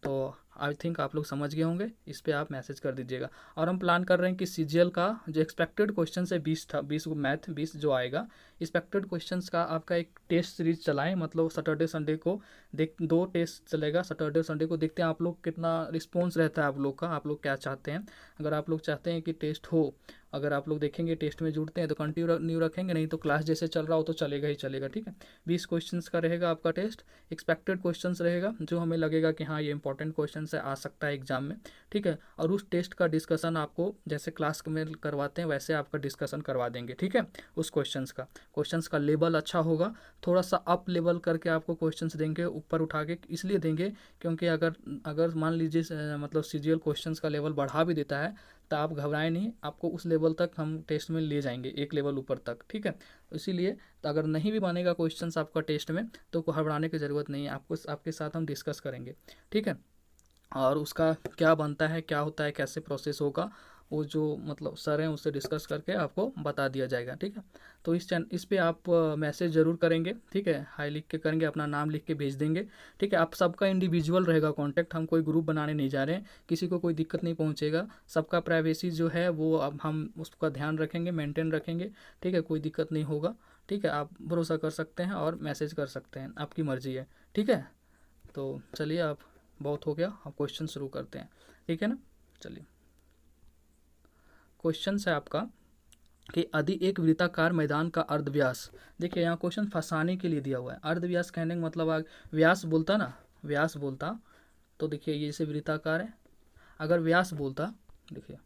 तो आई थिंक आप लोग समझ गए होंगे, इस पर आप मैसेज कर दीजिएगा। और हम प्लान कर रहे हैं कि सीजीएल का जो एक्सपेक्टेड क्वेश्चन है 20 था, 20 को मैथ 20 जो आएगा, एक्सपेक्टेड क्वेश्चंस का आपका एक टेस्ट सीरीज चलाएं, मतलब सैटरडे संडे को 2 टेस्ट चलेगा, सैटरडे संडे को देखते हैं आप लोग कितना रिस्पॉन्स रहता है आप लोग का, आप लोग क्या चाहते हैं। अगर आप लोग चाहते हैं कि टेस्ट हो, अगर आप लोग देखेंगे टेस्ट में जुड़ते हैं तो कंटिन्यू रखेंगे, नहीं तो क्लास जैसे चल रहा हो तो चलेगा ही चलेगा, ठीक है। 20 क्वेश्चंस का रहेगा आपका टेस्ट, एक्सपेक्टेड क्वेश्चंस रहेगा जो हमें लगेगा कि हाँ ये इंपॉर्टेंट क्वेश्चन है, आ सकता है एग्जाम में, ठीक है। और उस टेस्ट का डिस्कशन आपको जैसे क्लास में करवाते हैं वैसे आपका डिस्कशन करवा देंगे, ठीक है। उस क्वेश्चंस का लेवल अच्छा होगा, थोड़ा सा अप लेवल करके आपको क्वेश्चंस देंगे, ऊपर उठा के इसलिए देंगे क्योंकि अगर मान लीजिए मतलब सीजीएल क्वेश्चंस का लेवल बढ़ा भी देता है तो आप घबराएं नहीं, आपको उस लेवल तक हम टेस्ट में ले जाएंगे, एक लेवल ऊपर तक, ठीक है। इसीलिए तो अगर नहीं भी बनेगा क्वेश्चंस आपका टेस्ट में तो घबराने की ज़रूरत नहीं है, आपके साथ हम डिस्कस करेंगे, ठीक है। और उसका क्या बनता है, क्या होता है, कैसे प्रोसेस होगा, वो जो मतलब सर हैं उससे डिस्कस करके आपको बता दिया जाएगा, ठीक है। तो इस पे आप मैसेज ज़रूर करेंगे, ठीक है, हाई लिख के करेंगे, अपना नाम लिख के भेज देंगे, ठीक है। आप सबका इंडिविजुअल रहेगा कॉन्टैक्ट, हम कोई ग्रुप बनाने नहीं जा रहे हैं, किसी को कोई दिक्कत नहीं पहुंचेगा, सबका प्राइवेसी जो है वो अब हम उसका ध्यान रखेंगे, मेंटेन रखेंगे, ठीक है, कोई दिक्कत नहीं होगा, ठीक है। आप भरोसा कर सकते हैं और मैसेज कर सकते हैं, आपकी मर्ज़ी है, ठीक है। तो चलिए आप बहुत हो गया, अब क्वेश्चन शुरू करते हैं, ठीक है ना। चलिए क्वेश्चन है आपका कि यदि एक वृत्ताकार मैदान का अर्धव्यास, देखिए यहाँ क्वेश्चन फंसाने के लिए दिया हुआ है, अर्धव्यास कहने का मतलब व्यास बोलता ना, व्यास बोलता तो देखिए ये जैसे वृत्ताकार है, अगर व्यास बोलता, देखिए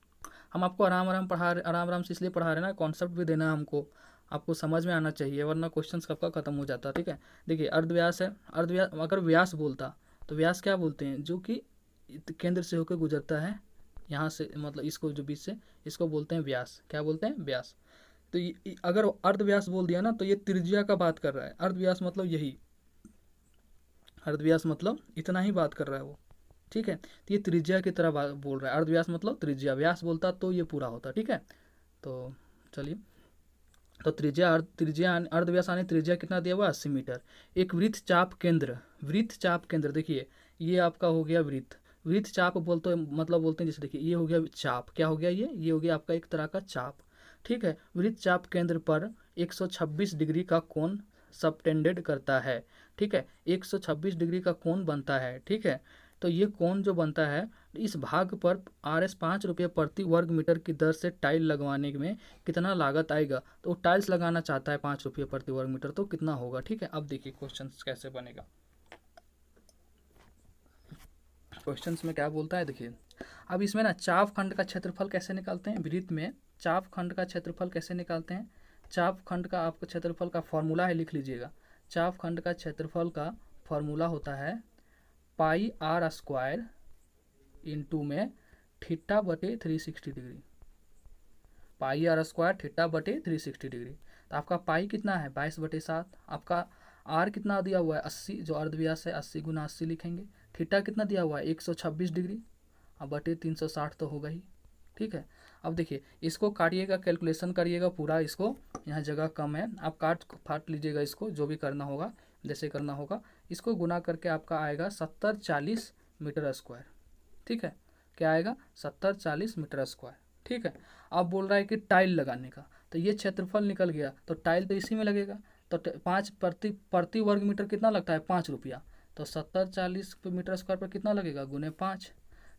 हम आपको आराम आराम से इसलिए पढ़ा रहे हैं ना, कॉन्सेप्ट भी देना है हमको, आपको समझ में आना चाहिए वरना क्वेश्चन कब का खत्म हो जाता, ठीक है। देखिए अर्धव्यास है, अर्धव्यास अगर व्यास बोलता तो व्यास क्या बोलते हैं, जो कि केंद्र से होकर गुजरता है, यहाँ से मतलब इसको जो बीच से, इसको बोलते हैं व्यास, क्या बोलते हैं, व्यास। तो अगर अर्धव्यास बोल दिया ना तो ये त्रिज्या का बात कर रहा है, अर्धव्यास मतलब यही, अर्धव्यास मतलब इतना ही बात कर रहा है वो, ठीक है। तो ये त्रिज्या की तरह बोल रहा है, अर्धव्यास मतलब त्रिज्या, व्यास बोलता तो ये पूरा होता, ठीक है। तो चलिए, तो त्रिज्या अर्धव्यास आने त्रिज्या कितना दिया हुआ 80 मीटर। एक वृत्तचाप केंद्र देखिए ये आपका हो गया वृत्तचाप बोलते हैं जैसे देखिए ये हो गया चाप, क्या हो गया ये हो गया आपका एक तरह का चाप, ठीक है। वृत्तचाप केंद्र पर 126 डिग्री का कोण सबटेंडेड करता है, ठीक है, 126 डिग्री का कोण बनता है, ठीक है। तो ये कोण जो बनता है इस भाग पर RS 5 रुपये प्रति वर्ग मीटर की दर से टाइल लगवाने में कितना लागत आएगा, तो टाइल्स लगाना चाहता है 5 रुपये प्रति वर्ग मीटर, तो कितना होगा, ठीक है। अब देखिए क्वेश्चन कैसे बनेगा, क्वेश्चंस में क्या बोलता है देखिए। अब इसमें ना चाप खंड का क्षेत्रफल कैसे निकालते हैं, वृत्त में चाप खंड का क्षेत्रफल कैसे निकालते हैं, चाप खंड का आपका क्षेत्रफल का फॉर्मूला है, लिख लीजिएगा। चाप खंड का क्षेत्रफल का फॉर्मूला होता है πr² इंटू में θ/360 डिग्री, πr² θ/360 डिग्री। तो आपका पाई कितना है 22/7, आपका आर कितना दिया हुआ है 80, जो अर्धव्यास है 80 गुना 80 लिखेंगे। थीटा कितना दिया हुआ है 126 डिग्री, अब बटे 360 तो होगा ही। ठीक है, अब देखिए इसको काटिएगा, कैलकुलेशन करिएगा पूरा, इसको यहाँ जगह कम है, आप काट फाट लीजिएगा इसको, जो भी करना होगा जैसे करना होगा। इसको गुना करके आपका आएगा 70-40 मीटर स्क्वायर। ठीक है, क्या आएगा 70-40 मीटर स्क्वायर। ठीक है, अब बोल रहा है कि टाइल लगाने का, तो ये क्षेत्रफल निकल गया, तो टाइल तो इसी में लगेगा, तो 5 प्रति वर्ग मीटर कितना लगता है 5 रुपया, तो 70-40 मीटर स्क्वायर पर कितना लगेगा गुने 5,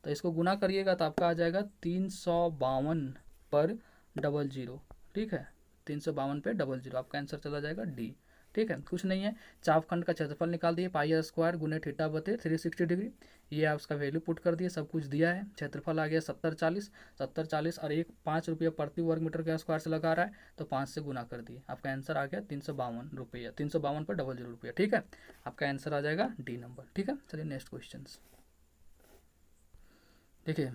तो इसको गुना करिएगा तो आपका आ जाएगा 352 पर 00। ठीक है, 352 पे 00, आपका आंसर चला जाएगा डी। ठीक है, कुछ नहीं है, चापखंड का क्षेत्रफल निकाल दिए, पाई स्क्वायर गुने थीटा बटे 360 डिग्री, ये आप उसका वैल्यू पुट कर दिए, सब कुछ दिया है। क्षेत्रफल आ गया 70-40 और एक 5 रुपये प्रति वर्ग मीटर के स्क्वायर से लगा रहा है, तो 5 से गुना कर दिए, आपका आंसर आ गया 352 रुपया, 352 पर 00 रुपया। ठीक है, आपका आंसर आ जाएगा डी नंबर। ठीक है, चलिए नेक्स्ट क्वेश्चन। देखिए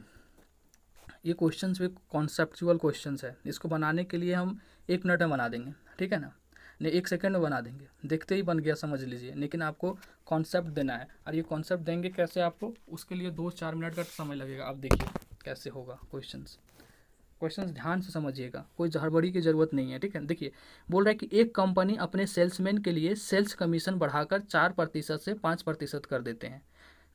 ये क्वेश्चंस भी कॉन्सेप्चुअल क्वेश्चंस है, इसको बनाने के लिए हम 1 मिनट में बना देंगे। ठीक है ना, नहीं 1 सेकंड में बना देंगे, देखते ही बन गया समझ लीजिए, लेकिन आपको कॉन्सेप्ट देना है, और ये कॉन्सेप्ट देंगे कैसे आपको, उसके लिए 2-4 मिनट का समय लगेगा। आप देखिए कैसे होगा क्वेश्चंस ध्यान से समझिएगा, कोई हड़बड़ी की ज़रूरत नहीं है। ठीक है, देखिए बोल रहा है कि एक कंपनी अपने सेल्समैन के लिए सेल्स कमीशन बढ़ाकर 4% से 5% कर देते हैं।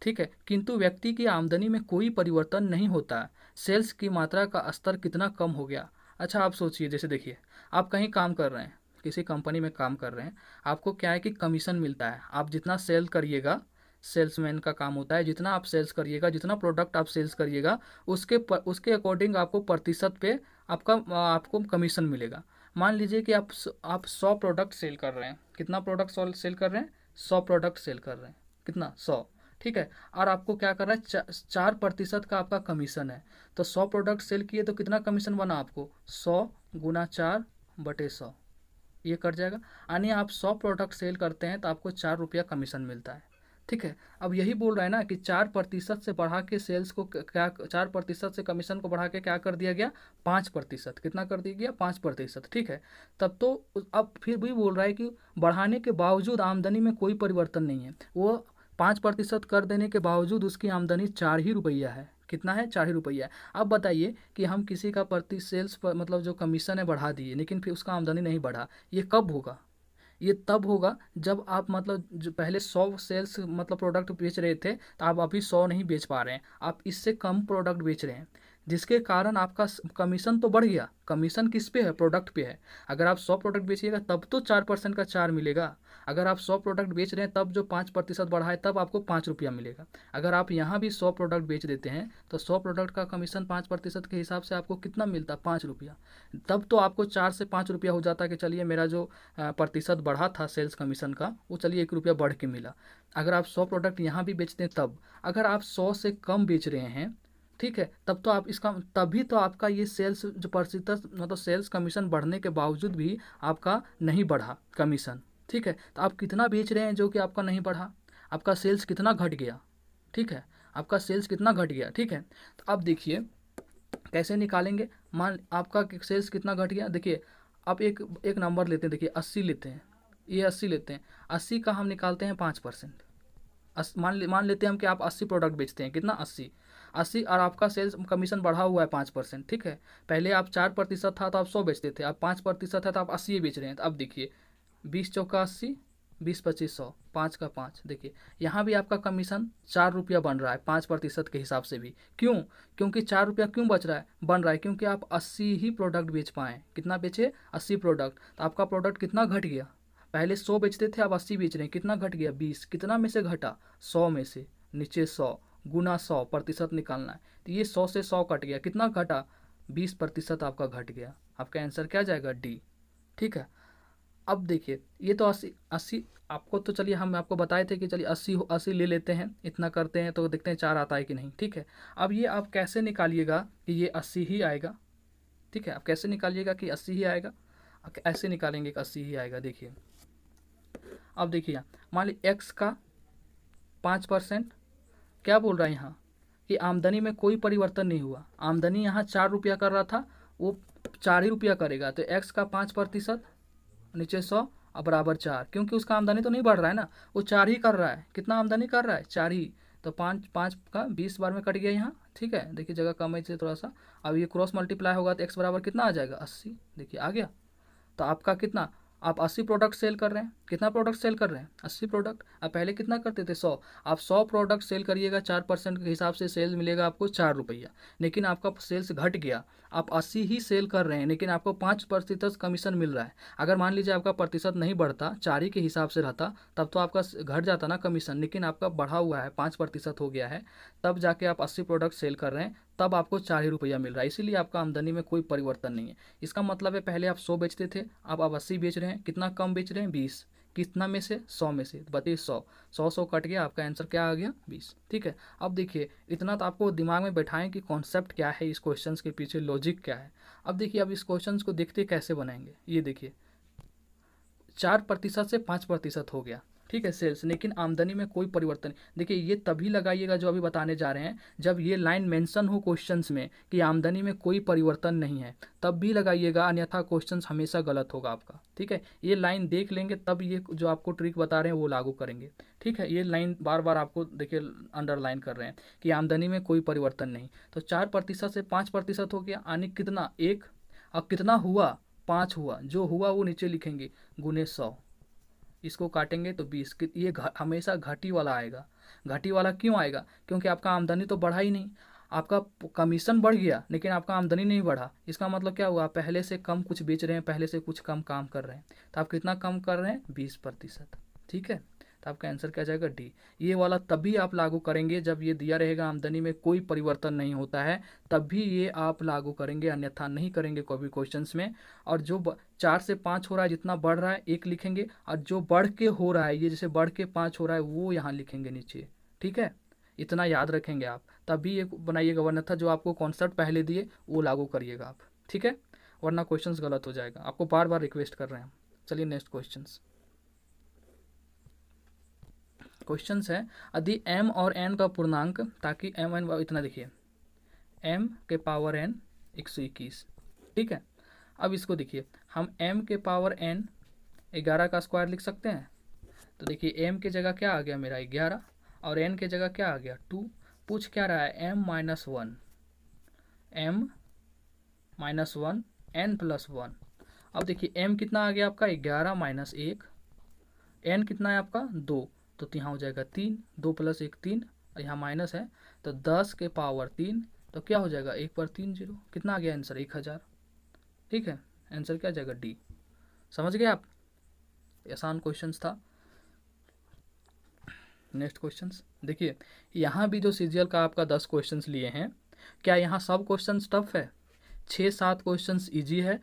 ठीक है, किंतु व्यक्ति की आमदनी में कोई परिवर्तन नहीं होता, सेल्स की मात्रा का स्तर कितना कम हो गया। अच्छा आप सोचिए, जैसे देखिए आप कहीं काम कर रहे हैं, किसी कंपनी में काम कर रहे हैं, आपको क्या है कि कमीशन मिलता है, आप जितना सेल करिएगा, सेल्समैन का काम होता है, जितना आप सेल्स करिएगा, जितना प्रोडक्ट आप सेल्स करिएगा, उसके अकॉर्डिंग आपको प्रतिशत पे आपको कमीशन मिलेगा। मान लीजिए कि आप 100 प्रोडक्ट सेल कर रहे हैं, कितना प्रोडक्ट सेल कर रहे हैं 100 प्रोडक्ट सेल कर रहे हैं, कितना 100। ठीक है, और आपको क्या कर रहा है 4% का आपका कमीशन है, तो 100 प्रोडक्ट सेल किए तो कितना कमीशन बना आपको 100 गुना 4 बटे 100, ये कट जाएगा, यानी आप 100 प्रोडक्ट सेल करते हैं तो आपको 4 रुपया कमीशन मिलता है। ठीक है, अब यही बोल रहा है ना कि 4% से बढ़ा के सेल्स को क्या, 4% से कमीशन को बढ़ा के क्या कर दिया गया 5%, कितना कर दिया गया 5%। ठीक है, तब तो अब फिर भी बोल रहा है कि बढ़ाने के बावजूद आमदनी में कोई परिवर्तन नहीं है, वो 5% कर देने के बावजूद उसकी आमदनी 4 ही रुपया है, कितना है 4 ही रुपया है। अब बताइए कि हम किसी का प्रति सेल्स पर मतलब जो कमीशन है बढ़ा दिए, लेकिन फिर उसका आमदनी नहीं बढ़ा, ये कब होगा, ये तब होगा जब आप मतलब जो पहले 100 सेल्स मतलब प्रोडक्ट बेच रहे थे, तो आप अभी 100 नहीं बेच पा रहे हैं, आप इससे कम प्रोडक्ट बेच रहे हैं, जिसके कारण आपका कमीशन तो बढ़ गया। कमीशन किस पे है, प्रोडक्ट पे है। अगर आप 100 प्रोडक्ट बेचिएगा तब तो 4% का 4 मिलेगा, अगर आप 100 प्रोडक्ट बेच रहे हैं तब जो 5% बढ़ा है तब आपको 5 रुपया मिलेगा। अगर आप यहाँ भी 100 प्रोडक्ट बेच देते हैं तो 100 प्रोडक्ट का कमीशन 5% के हिसाब से आपको कितना मिलता 5 रुपया, तब तो आपको 4 से 5 रुपया हो जाता कि चलिए मेरा जो प्रतिशत बढ़ा था सेल्स कमीशन का वो चलिए 1 रुपया बढ़ के मिला। अगर आप 100 प्रोडक्ट यहाँ भी बेचते हैं तब, अगर आप 100 से कम बेच रहे हैं, ठीक है, तब तो आप इसका तभी तो आपका ये सेल्स जो प्रतिशत मतलब सेल्स कमीशन बढ़ने के बावजूद भी आपका नहीं बढ़ा कमीशन। ठीक है, तो आप कितना बेच रहे हैं जो कि आपका नहीं बढ़ा, आपका सेल्स कितना घट गया। ठीक है, आपका सेल्स कितना घट गया। ठीक है, तो अब देखिए कैसे निकालेंगे, मान आपका सेल्स कितना घट गया। देखिए आप एक नंबर लेते हैं, देखिए 80 लेते हैं, ये 80 लेते हैं, 80 का हम निकालते हैं 5%। मान लेते हैं हम कि आप 80 प्रोडक्ट बेचते हैं, कितना 80 और आपका सेल्स कमीशन बढ़ा हुआ है 5%। ठीक है, पहले आप 4% था तो आप 100 बेचते थे, अब 5% है तो आप 80 बेच रहे हैं। तो अब देखिए 20 चौका 80, 20-25 100, 5 का 5, देखिए यहाँ भी आपका कमीशन 4 रुपया बन रहा है 5% के हिसाब से भी। क्यों, क्योंकि 4 रुपया क्यों बच रहा है बन रहा है, क्योंकि आप 80 ही प्रोडक्ट बेच पाएँ। कितना बेचे 80 प्रोडक्ट, तो आपका प्रोडक्ट कितना घट गया, पहले 100 बेचते थे अब 80 बेच रहे हैं, कितना घट गया 20, कितना में से घटा 100 में से, नीचे 100 गुना 100 प्रतिशत निकालना है, तो ये 100 से 100 कट गया, कितना घटा 20% आपका घट गया, आपका आंसर क्या जाएगा डी। ठीक है, अब देखिए ये तो 80 आपको तो चलिए हम आपको बताए थे कि चलिए 80 ले लेते हैं, इतना करते हैं तो देखते हैं 4 आता है कि नहीं। ठीक है, अब ये आप कैसे निकालिएगा कि ये 80 ही आएगा। ठीक है, आप कैसे निकालिएगा कि 80 ही आएगा, ऐसे निकालेंगे कि 80 ही आएगा। देखिए अब देखिए मान ली एक्स का 5%, क्या बोल रहा है यहाँ कि आमदनी में कोई परिवर्तन नहीं हुआ, आमदनी यहाँ 4 रुपया कर रहा था वो 4 ही रुपया करेगा, तो एक्स का 5% नीचे 100 अब बराबर 4, क्योंकि उसका आमदनी तो नहीं बढ़ रहा है ना, वो 4 ही कर रहा है। कितना आमदनी कर रहा है? 4 ही। तो 5 5 का 20 बार में कट गया यहाँ, ठीक है। देखिए जगह कम है इससे थोड़ा सा। अब ये क्रॉस मल्टीप्लाई होगा तो x बराबर कितना आ जाएगा? 80। देखिए आ गया। तो आपका कितना, आप 80 प्रोडक्ट सेल कर रहे हैं। कितना प्रोडक्ट सेल कर रहे हैं? 80 प्रोडक्ट। आप पहले कितना करते थे? 100। आप 100 प्रोडक्ट सेल करिएगा, 4% के हिसाब से सेल मिलेगा आपको 4 रुपया। लेकिन आपका सेल्स घट गया, आप 80 ही सेल कर रहे हैं, लेकिन आपको 5% कमीशन मिल रहा है। अगर मान लीजिए आपका प्रतिशत नहीं बढ़ता, 4 ही के हिसाब से रहता, तब तो आपका घट जाता ना कमीशन, लेकिन आपका बढ़ा हुआ है, 5% हो गया है, तब जाके आप 80 प्रोडक्ट सेल कर रहे हैं, तब आपको 4 ही रुपया मिल रहा है। इसीलिए आपका आमदनी में कोई परिवर्तन नहीं है। इसका मतलब है पहले आप 100 बेचते थे, अब आप 80 बेच रहे हैं। कितना कम बेच रहे हैं? 20। कितना में से? 100 में से। तो बताइए 100 100 100 कट गया, आपका आंसर क्या आ गया? 20। ठीक है। अब देखिए इतना तो आपको दिमाग में बैठाएं कि कॉन्सेप्ट क्या है, इस क्वेश्चन के पीछे लॉजिक क्या है। अब देखिए अब इस क्वेश्चन को देखते कैसे बनाएंगे। ये देखिए 4% से 5% हो गया, ठीक है, सेल्स, लेकिन आमदनी में कोई परिवर्तन नहीं। देखिए ये तभी लगाइएगा जो अभी बताने जा रहे हैं, जब ये लाइन मेंशन हो क्वेश्चंस में कि आमदनी में कोई परिवर्तन नहीं है, तब भी लगाइएगा, अन्यथा क्वेश्चंस हमेशा गलत होगा आपका। ठीक है, ये लाइन देख लेंगे तब ये जो आपको ट्रिक बता रहे हैं वो लागू करेंगे। ठीक है, ये लाइन बार बार आपको देखिए अंडरलाइन कर रहे हैं कि आमदनी में कोई परिवर्तन नहीं। तो 4% से 5% हो गया, यानी कितना? 1। अब कितना हुआ? 5 हुआ। जो हुआ वो नीचे लिखेंगे, गुने 100। इसको काटेंगे तो 20। ये हमेशा घटी वाला आएगा। घटी वाला क्यों आएगा? क्योंकि आपका आमदनी तो बढ़ा ही नहीं, आपका कमीशन बढ़ गया लेकिन आपका आमदनी नहीं बढ़ा। इसका मतलब क्या हुआ? पहले से कम कुछ बेच रहे हैं, पहले से कुछ कम काम कर रहे हैं। तो आप कितना कम कर रहे हैं? 20%। ठीक है, तो आपका आंसर क्या जाएगा? डी। ये वाला तभी आप लागू करेंगे जब ये दिया रहेगा आमदनी में कोई परिवर्तन नहीं होता है, तब भी ये आप लागू करेंगे, अन्यथा नहीं करेंगे कोई भी क्वेश्चंस में। और जो 4 से 5 हो रहा है, जितना बढ़ रहा है 1 लिखेंगे, और जो बढ़ के हो रहा है, ये जैसे बढ़ के 5 हो रहा है, वो यहाँ लिखेंगे नीचे। ठीक है, इतना याद रखेंगे आप, तभी ये बनाइएगा, वरना था जो आपको कॉन्सेप्ट पहले दिए वो लागू करिएगा आप। ठीक है, वरना क्वेश्चंस गलत हो जाएगा। आपको बार बार रिक्वेस्ट कर रहे हैं। चलिए नेक्स्ट क्वेश्चंस है, यदि m और n का पूर्णांक, ताकि m n इतना देखिए m के पावर n 121। ठीक है, अब इसको देखिए हम m के पावर n 11 का स्क्वायर लिख सकते हैं। तो देखिए m की जगह क्या आ गया मेरा? 11, और n की जगह क्या आ गया? 2। पूछ क्या रहा है? m -1 n + 1। अब देखिए m कितना आ गया आपका? 11 - 1। n कितना है आपका? 2। तो यहाँ हो जाएगा 3, 2 + 1 3, और यहाँ माइनस है तो 10 के पावर 3। तो क्या हो जाएगा? 1 पर 3 0। कितना आ गया आंसर? 1000। ठीक है, आंसर क्या जाएगा? डी। समझ गए आप? आसान क्वेश्चंस था। नेक्स्ट क्वेश्चंस देखिए, यहाँ भी जो सीजीएल का आपका 10 क्वेश्चंस लिए हैं, क्या यहाँ सब क्वेश्चंस टफ है? 6-7 क्वेश्चंस ईजी है।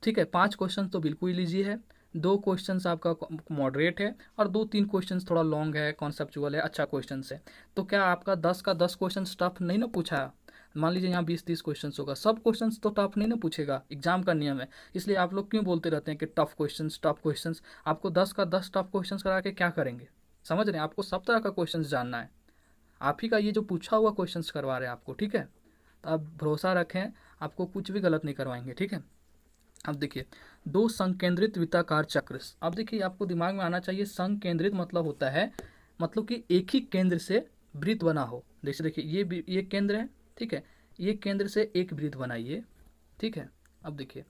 ठीक है, 5 क्वेश्चन तो बिल्कुल ईजी है, 2 क्वेश्चंस आपका मॉडरेट है, और 2-3 क्वेश्चंस थोड़ा लॉन्ग है, कॉन्सेप्चुअल है, अच्छा क्वेश्चंस है। तो क्या आपका 10 का 10 क्वेश्चन टफ नहीं ना पूछा? मान लीजिए यहाँ 20-30 क्वेश्चंस होगा, सब क्वेश्चंस तो टफ नहीं ना पूछेगा, एग्जाम का नियम है। इसलिए आप लोग क्यों बोलते रहते हैं कि टफ क्वेश्चंस? आपको 10 का 10 टफ क्वेश्चंस करा के क्या करेंगे? समझ रहे हैं? आपको सब तरह का क्वेश्चंस जानना है। आप ही का ये जो पूछा हुआ क्वेश्चंस करवा रहे हैं आपको। ठीक है, तो आप भरोसा रखें, आपको कुछ भी गलत नहीं करवाएंगे। ठीक है, अब देखिए 2 संकेंद्रित वृत्ताकार चक्र। अब देखिए आपको दिमाग में आना चाहिए, संकेंद्रित मतलब होता है, मतलब कि एक ही केंद्र से वृत्त बना हो। जैसे देखिए ये केंद्र है, ठीक है, ये केंद्र से एक वृत्त बनाइए। ठीक है, अब देखिए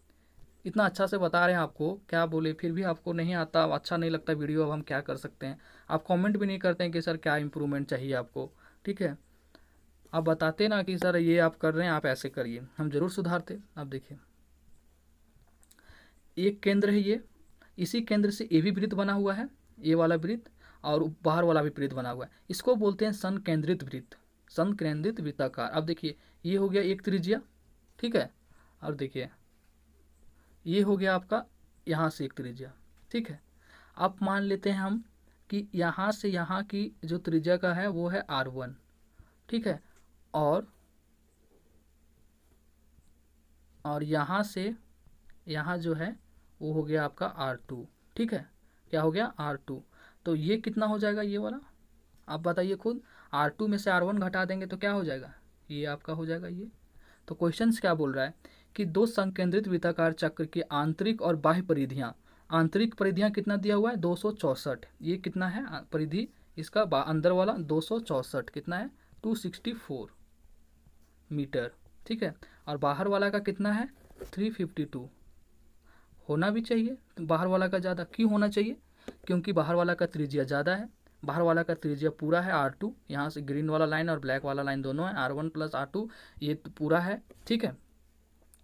इतना अच्छा से बता रहे हैं आपको, क्या बोले, फिर भी आपको नहीं आता, अच्छा नहीं लगता वीडियो, अब हम क्या कर सकते हैं। आप कमेंट भी नहीं करते हैं कि सर क्या इम्प्रूवमेंट चाहिए आपको। ठीक है, आप बताते ना कि सर ये आप कर रहे हैं, आप ऐसे करिए, हम जरूर सुधारते। अब देखिए एक केंद्र है ये, इसी केंद्र से ये भी वृत्त बना हुआ है, ये वाला वृत्त, और बाहर वाला भी वृत्त बना हुआ है। इसको बोलते हैं संकेंद्रित वृत्त, संकेंद्रित वृत्ताकार। अब देखिए ये हो गया एक त्रिज्या। ठीक है, अब देखिए ये हो गया आपका यहाँ से एक त्रिज्या। ठीक है, अब मान लेते हैं हम कि यहाँ से यहाँ की जो त्रिज्या का है वो है R1। ठीक है, और यहाँ से यहाँ जो है वो हो गया आपका R2। ठीक है, क्या हो गया? R2। तो ये कितना हो जाएगा ये वाला? आप बताइए खुद। R2 में से R1 घटा देंगे तो क्या हो जाएगा? ये आपका हो जाएगा ये। तो क्वेश्चंस क्या बोल रहा है कि 2 संकेंद्रित वृत्ताकार चक्र की आंतरिक और बाह्य परिधियाँ आंतरिक परिधियाँ कितना दिया हुआ है 264, ये कितना है परिधि इसका अंदर वाला 264 कितना है 264 मीटर, ठीक है। और बाहर वाला का कितना है 352, होना भी चाहिए बाहर वाला का ज़्यादा, क्यों होना चाहिए, क्योंकि बाहर वाला का त्रिज्या ज़्यादा है, बाहर वाला का त्रिज्या पूरा है R2, यहाँ से ग्रीन वाला लाइन और ब्लैक वाला लाइन दोनों है, R1 प्लस R2 ये पूरा है, ठीक है,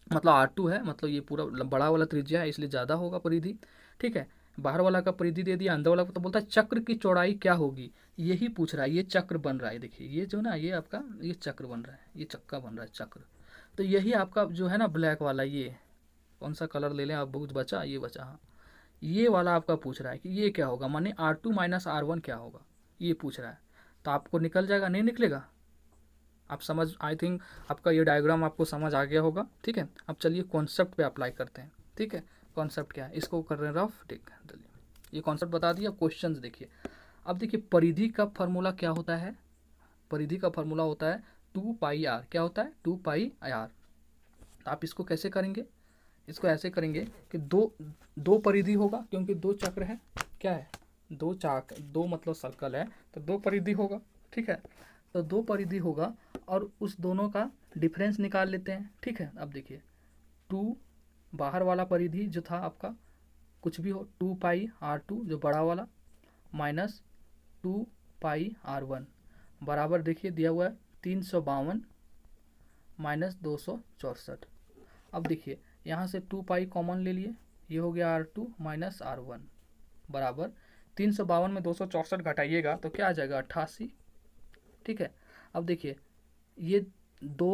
मतलब R2 है, मतलब ये पूरा बड़ा वाला त्रिज्या है इसलिए ज़्यादा होगा परिधि, ठीक है। बाहर वाला का परिधि दे दिया, अंदर वाला तो बोलता है चक्र की चौड़ाई क्या होगी, यही पूछ रहा है, ये चक्र बन रहा है, देखिए ये जो ना ये आपका ये चक्र बन रहा है, ये चक्का बन रहा है चक्र, तो यही आपका जो है ना ब्लैक वाला, ये कौन सा कलर ले लें आप, बहुत बचा ये बचा, हाँ ये वाला आपका पूछ रहा है कि ये क्या होगा, माने R2 माइनस R1 क्या होगा, ये पूछ रहा है। तो आपको निकल जाएगा, नहीं निकलेगा, आप समझ, आई थिंक आपका ये डायग्राम आपको समझ आ गया होगा, ठीक है। अब चलिए कॉन्सेप्ट पे अप्लाई करते हैं, ठीक है। कॉन्सेप्ट क्या है, इसको कर रहे हैं रफ, ठीक है, चलिए ये कॉन्सेप्ट बता दिया। अब क्वेश्चन देखिए, अब देखिए परिधि का फॉर्मूला क्या होता है, परिधि का फॉर्मूला होता है 2πr, क्या होता है 2πr। तो आप इसको कैसे करेंगे, इसको ऐसे करेंगे कि दो परिधि होगा, क्योंकि दो चक्र है, क्या है दो चाक, दो मतलब सर्कल है, तो दो परिधि होगा, ठीक है। तो दो परिधि होगा और उस दोनों का डिफरेंस निकाल लेते हैं, ठीक है। अब देखिए 2 बाहर वाला परिधि जो था आपका कुछ भी हो 2πr2 जो बड़ा वाला माइनस 2πr1 बराबर देखिए दिया हुआ है 352 माइनस 264। अब देखिए यहाँ से 2π कॉमन ले लिए, ये हो गया R2 माइनस R1 बराबर 352 में 264 घटाइएगा तो क्या आ जाएगा 88, ठीक है। अब देखिए ये 2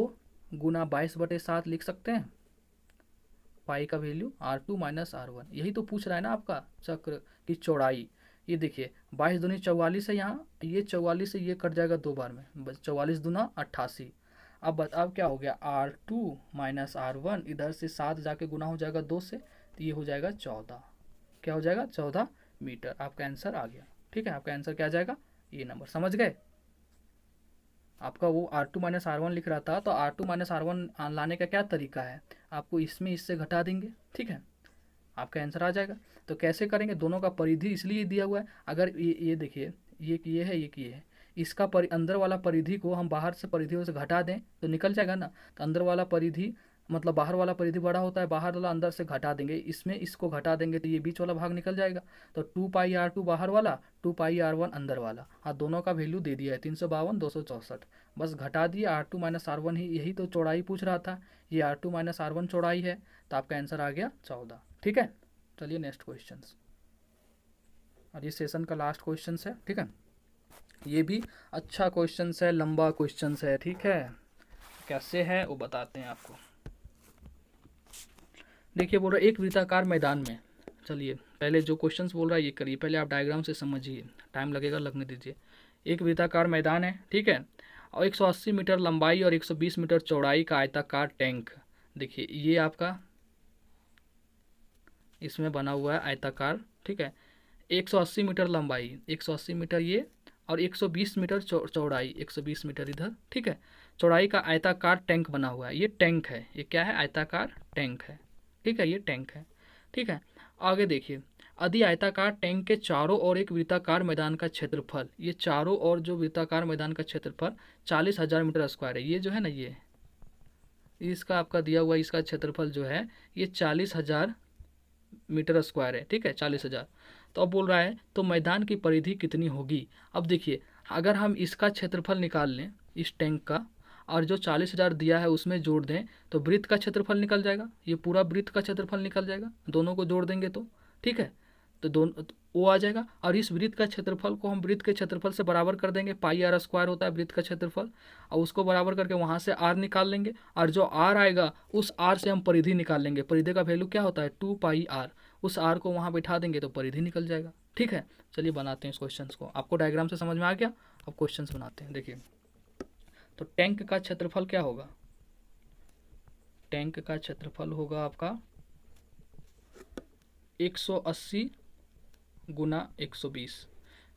गुना 22/7 लिख सकते हैं, पाई का वैल्यू R2 माइनस R1, यही तो पूछ रहा है ना आपका चक्र की चौड़ाई। ये देखिए 22 दूनी 44 है, यहाँ ये 44 से ये कट जाएगा 2 बार में, 44 दूना 88। अब क्या हो गया R2 माइनस R1, इधर से 7 जाके गुना हो जाएगा 2 से, तो ये हो जाएगा 14, क्या हो जाएगा 14 मीटर। आपका आंसर आ गया, ठीक है। आपका आंसर क्या आ जाएगा, ये नंबर, समझ गए। आपका वो R2 माइनस R1 लिख रहा था, तो R2 माइनस R1 लाने का क्या तरीका है, आपको इसमें इससे घटा देंगे, ठीक है, आपका आंसर आ जाएगा। तो कैसे करेंगे, दोनों का परिधि इसलिए दिया हुआ है, अगर ये देखिए ये है, ये है, इसका अंदर वाला परिधि को हम बाहर से परिधियों से घटा दें तो निकल जाएगा ना। तो अंदर वाला परिधि मतलब बाहर वाला परिधि बड़ा होता है, बाहर वाला अंदर से घटा देंगे, इसमें इसको घटा देंगे तो ये बीच वाला भाग निकल जाएगा। तो 2πr2 बाहर वाला 2πr1 अंदर वाला, हाँ दोनों का वैल्यू दे दिया है 352 264, बस घटा दिए R2 माइनस R1 ही, यही तो चौड़ाई पूछ रहा था, ये R2 माइनस R1 चौड़ाई है, तो आपका आंसर आ गया 14, ठीक है। चलिए नेक्स्ट क्वेश्चन, और ये सेशन का लास्ट क्वेश्चन है, ठीक है। ये भी अच्छा क्वेश्चन है, लंबा क्वेश्चन है, ठीक है। कैसे है वो बताते हैं आपको। देखिए बोल रहा है एक वृत्ताकार मैदान में, चलिए पहले जो क्वेश्चंस बोल रहा है ये करिए, पहले आप डायग्राम से समझिए, टाइम लगेगा लगने दीजिए। एक वृत्ताकार मैदान है, ठीक है, और 180 मीटर लंबाई और 120 मीटर चौड़ाई का आयताकार टैंक, देखिए ये आपका इसमें बना हुआ है आयताकार, ठीक है। 180 मीटर लंबाई, 180 मीटर ये, और 120 मीटर चौड़ाई, 120 मीटर इधर, ठीक है, चौड़ाई का आयताकार टैंक बना हुआ है, ये टैंक है, ये क्या है आयताकार टैंक है, ठीक है, ये टैंक है, ठीक है। आगे देखिए, यदि आयताकार टैंक के चारों ओर एक वृत्ताकार मैदान का क्षेत्रफल, ये चारों ओर जो वृत्ताकार मैदान का क्षेत्रफल 40,000 मीटर स्क्वायर है, ये जो है ना ये इसका आपका दिया हुआ इसका क्षेत्रफल जो है ये 40,000 मीटर स्क्वायर है, ठीक है 40,000। तो अब बोल रहा है तो मैदान की परिधि कितनी होगी। अब देखिए अगर हम इसका क्षेत्रफल निकाल लें इस टैंक का, और जो 40,000 दिया है उसमें जोड़ दें तो वृत्त का क्षेत्रफल निकल जाएगा, ये पूरा वृत्त का क्षेत्रफल निकल जाएगा, दोनों को जोड़ देंगे तो, ठीक है, तो दोनों वो आ जाएगा। और इस वृत्त का क्षेत्रफल को हम वृत्त के क्षेत्रफल से बराबर कर देंगे, πr स्क्वायर होता है वृत्त का क्षेत्रफल, और उसको बराबर करके वहाँ से r निकाल लेंगे, और जो r आएगा उस r से हम परिधि निकाल लेंगे, परिधि का वैल्यू क्या होता है 2πr, उस r को वहाँ बैठा देंगे तो परिधि निकल जाएगा, ठीक है। चलिए बनाते हैं इस क्वेश्चन को, आपको डायग्राम से समझ में आ गया, अब क्वेश्चन बनाते हैं। देखिए तो टैंक का क्षेत्रफल क्या होगा, टैंक का क्षेत्रफल होगा आपका 180 गुना 120,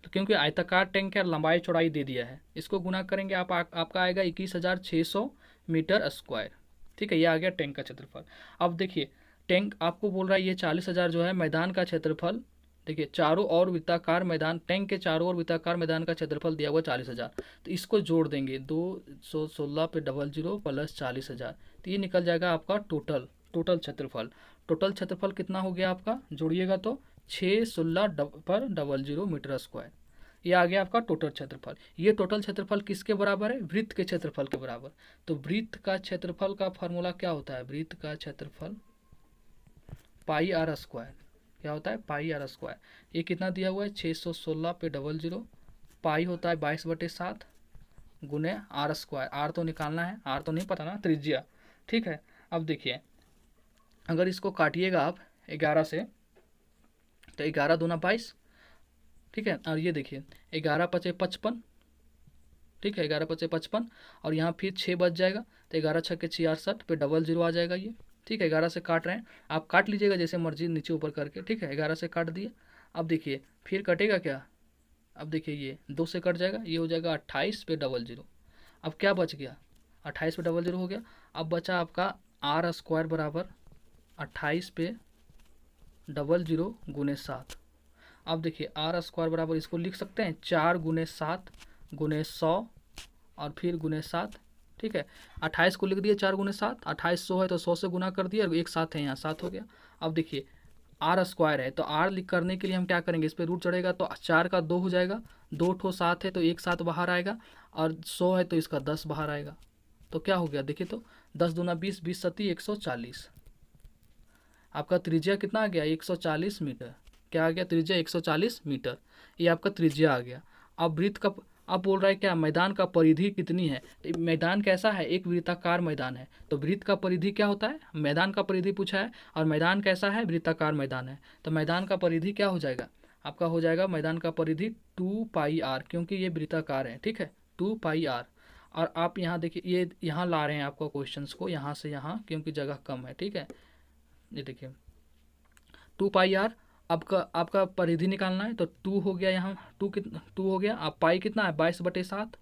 तो क्योंकि आयताकार टैंक है लंबाई चौड़ाई दे दिया है, इसको गुना करेंगे आपका आएगा 21,600 मीटर स्क्वायर, ठीक है, ये आ गया टैंक का क्षेत्रफल। अब देखिए टैंक आपको बोल रहा है ये 40,000 जो है मैदान का क्षेत्रफल, देखिए चारों ओर वृत्ताकार मैदान, टैंक के चारों ओर वृत्ताकार मैदान का क्षेत्रफल दिया हुआ 40,000, तो इसको जोड़ देंगे 216 पे 00 प्लस 40,000, तो ये निकल जाएगा आपका टोटल क्षेत्रफल। टोटल क्षेत्रफल कितना हो गया आपका, जोड़िएगा तो 616 पर 00 मीटर स्क्वायर, ये आ गया आपका टोटल क्षेत्रफल। ये टोटल क्षेत्रफल किसके बराबर है, वृत्त के क्षेत्रफल के बराबर। तो वृत्त का क्षेत्रफल का फॉर्मूला क्या होता है, वृत्त का क्षेत्रफल पाई आर स्क्वायर, क्या होता है पाई आर स्क्वायर। ये कितना दिया हुआ है 616 पे 00, पाई होता है 22/7 गुने आर स्क्वायर, आर तो निकालना है, आर तो नहीं पता ना, त्रिज्या, ठीक है। अब देखिए अगर इसको काटिएगा आप 11 से, तो 11 दूना 22, ठीक है। और ये देखिए 11 पचे 55, ठीक है, 11 पचे 55, और यहाँ फिर 6 बच जाएगा, तो 11 छक्के 66 पे 00 आ जाएगा ये, ठीक है। 11 से काट रहे हैं, आप काट लीजिएगा जैसे मर्जी नीचे ऊपर करके, ठीक है। 11 से काट दिए, अब देखिए फिर कटेगा क्या, अब देखिए ये 2 से कट जाएगा, ये हो जाएगा 28 पे 00। अब क्या बच गया, 28 पे 00 हो गया। अब बचा आपका आर स्क्वायर बराबर 28 पे 00 गुने 7। अब देखिए आर स्क्वायर बराबर इसको लिख सकते हैं 4 गुने 7 गुने 100 और फिर गुने 7, ठीक है। 28 को लिख दिए 4 गुने 7, 28 100 है तो 100 से गुना कर दिया, और एक 7 है यहाँ 7 हो गया। अब देखिए आर स्क्वायर है, तो आर लिख करने के लिए हम क्या करेंगे, इस पर रूट चढ़ेगा तो 4 का 2 हो जाएगा, 2 ठो 7 है तो एक 7 बाहर आएगा, और 100 है तो इसका 10 बाहर आएगा, तो क्या हो गया देखिए, तो 10 दूना 20, 20 सती 140। आपका त्रिज्या कितना आ गया 140 मीटर, क्या आ गया त्रिज्या 140 मीटर, ये आपका त्रिज्या आ गया। अब वृत्त का, अब बोल रहा है क्या मैदान का परिधि कितनी है, मैदान कैसा है, एक वृत्ताकार मैदान है, तो वृत्त का परिधि क्या होता है, मैदान का परिधि पूछा है, और मैदान कैसा है, वृत्ताकार मैदान है, तो मैदान का परिधि क्या हो जाएगा आपका, हो जाएगा मैदान का परिधि 2 पाई आर, क्योंकि ये वृत्ताकार है, ठीक है 2 पाई आर। और आप यहाँ देखिए ये यहाँ ला रहे हैं आपको क्वेश्चंस को यहाँ से यहाँ, क्योंकि जगह कम है, ठीक है। ये देखिए 2 पाई आर, आपका परिधि निकालना है, तो 2 हो गया यहाँ, 2 हो गया। आप पाई कितना है 22/7,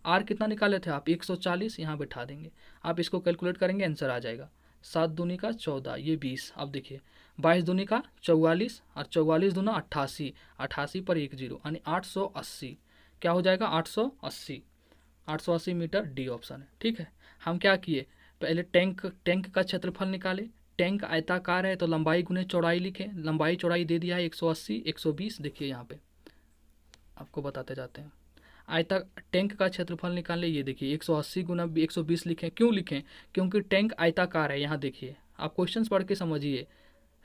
आर कितना निकाले थे आप 140, यहाँ बैठा देंगे, आप इसको कैलकुलेट करेंगे आंसर आ जाएगा, 7 दूनी का 14, ये 20। अब देखिए 22 दूनी का 44, और 44 दूना 88, 88 पर 10, यानी 880, क्या हो जाएगा 880 मीटर, डी ऑप्शन है, ठीक है। हम क्या किए, पहले टैंक का क्षेत्रफल निकाले, टैंक आयताकार है तो लंबाई गुने चौड़ाई लिखें, लंबाई चौड़ाई दे दिया है 180 120, देखिए यहाँ पे आपको बताते जाते हैं। टैंक का क्षेत्रफल निकालें, ये देखिए 180 गुना 120 लिखें, क्यों लिखें, क्योंकि टैंक आयताकार है, यहाँ देखिए आप क्वेश्चंस पढ़ के समझिए,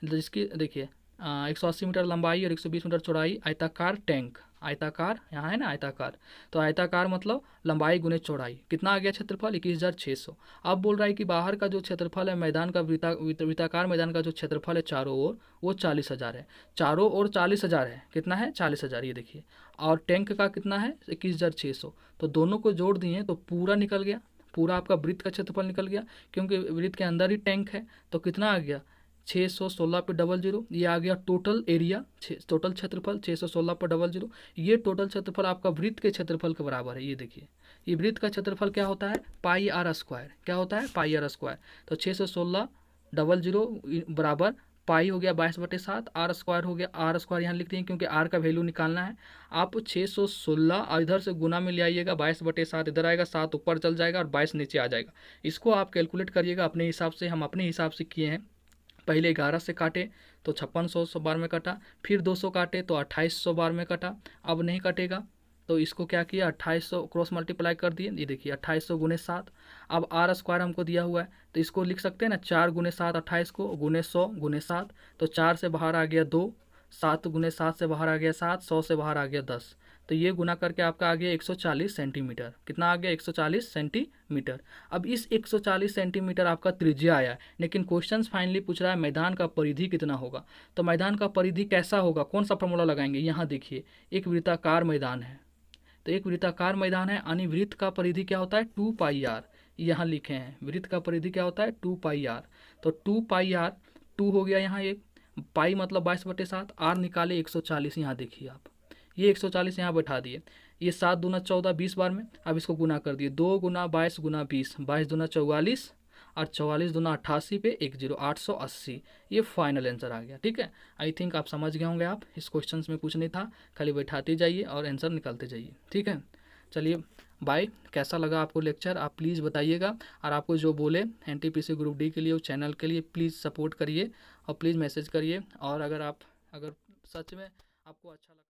जिसकी देखिए 180 मीटर लंबाई और 120 मीटर चौड़ाई, आयताकार टैंक, आयताकार यहाँ है ना आयताकार, तो आयताकार मतलब लंबाई गुने चौड़ाई, कितना आ गया क्षेत्रफल 21,600। अब बोल रहा है कि बाहर का जो क्षेत्रफल है मैदान का, वृत्ताकार मैदान का जो क्षेत्रफल है चारों ओर, वो 40,000 है, चारों ओर 40,000 है, कितना है 40,000, ये देखिए, और टैंक का कितना है 21,600, तो दोनों को जोड़ दिए तो पूरा निकल गया, पूरा आपका वृत्त का क्षेत्रफल निकल गया, क्योंकि वृत्त के अंदर ही टैंक है, तो कितना आ गया 616 पे 00, ये आ गया टोटल एरिया, टोटल क्षेत्रफल 616 पर 00, ये टोटल क्षेत्रफल आपका वृत्त के क्षेत्रफल के बराबर है। ये देखिए ये वृत्त का क्षेत्रफल क्या होता है पाई आर स्क्वायर, क्या होता है पाई आर स्क्वायर, तो 616 00 बराबर पाई हो गया 22/7, आर स्क्वायर हो गया, आर स्क्वायर यहाँ लिख दिए क्योंकि आर का वैल्यू निकालना है। आप 616 इधर से गुना में ले आइएगा, 22/7 इधर आएगा, 7 ऊपर चल जाएगा और 22 नीचे आ जाएगा, इसको आप कैलकुलेट करिएगा अपने हिसाब से, हम अपने हिसाब से किए हैं। पहले 11 से काटे तो 5600 बार में कटा, फिर 200 काटे तो 2800 बार में कटा, अब नहीं कटेगा तो इसको क्या किया 2800 क्रॉस मल्टीप्लाई कर दिए, ये देखिए 2800 गुने 7। अब आर स्क्वायर हमको दिया हुआ है तो इसको लिख सकते हैं ना 4 गुने 7 28 को गुने 100 गुने 7, तो 4 से बाहर आ गया 2, 7 गुने 7 से बाहर आ गया 7, 100 से बाहर आ गया 10, तो ये गुना करके आपका आ गया 140 सेंटीमीटर, कितना आ गया 140 सेंटीमीटर। अब इस 140 सेंटीमीटर आपका त्रिज्या आया, लेकिन क्वेश्चंस फाइनली पूछ रहा है मैदान का परिधि कितना होगा, तो मैदान का परिधि कैसा होगा, कौन सा फॉर्मूला लगाएंगे, यहाँ देखिए एक वृत्ताकार मैदान है, तो एक वृत्ताकार मैदान है यानी वृत्त का परिधि क्या होता है 2 पाई आर, यहाँ लिखे हैं वृत्त का परिधि क्या होता है 2 पाई आर, तो 2 पाई आर 2 हो गया यहाँ, एक पाई मतलब 22/7, आर निकाले 140, यहाँ देखिए आप ये 140 यहाँ बैठा दिए, ये 7 दूना 14 20 बार में, अब इसको गुना कर दिए, 2 गुना 22 गुना 20, 22 दूना 44 और 44 दूना 88 पे 10 880, ये फाइनल आंसर आ गया। ठीक है, आई थिंक आप समझ गए होंगे। आप इस क्वेश्चन में कुछ नहीं था, खाली बैठाते जाइए और आंसर निकालते जाइए। ठीक है, चलिए बाय। कैसा लगा आपको लेक्चर आप प्लीज़ बताइएगा, और आपको जो बोले एनटीपीसी ग्रुप डी के लिए उस चैनल के लिए प्लीज़ सपोर्ट करिए और प्लीज़ मैसेज करिए। और अगर सच में आपको अच्छा लगा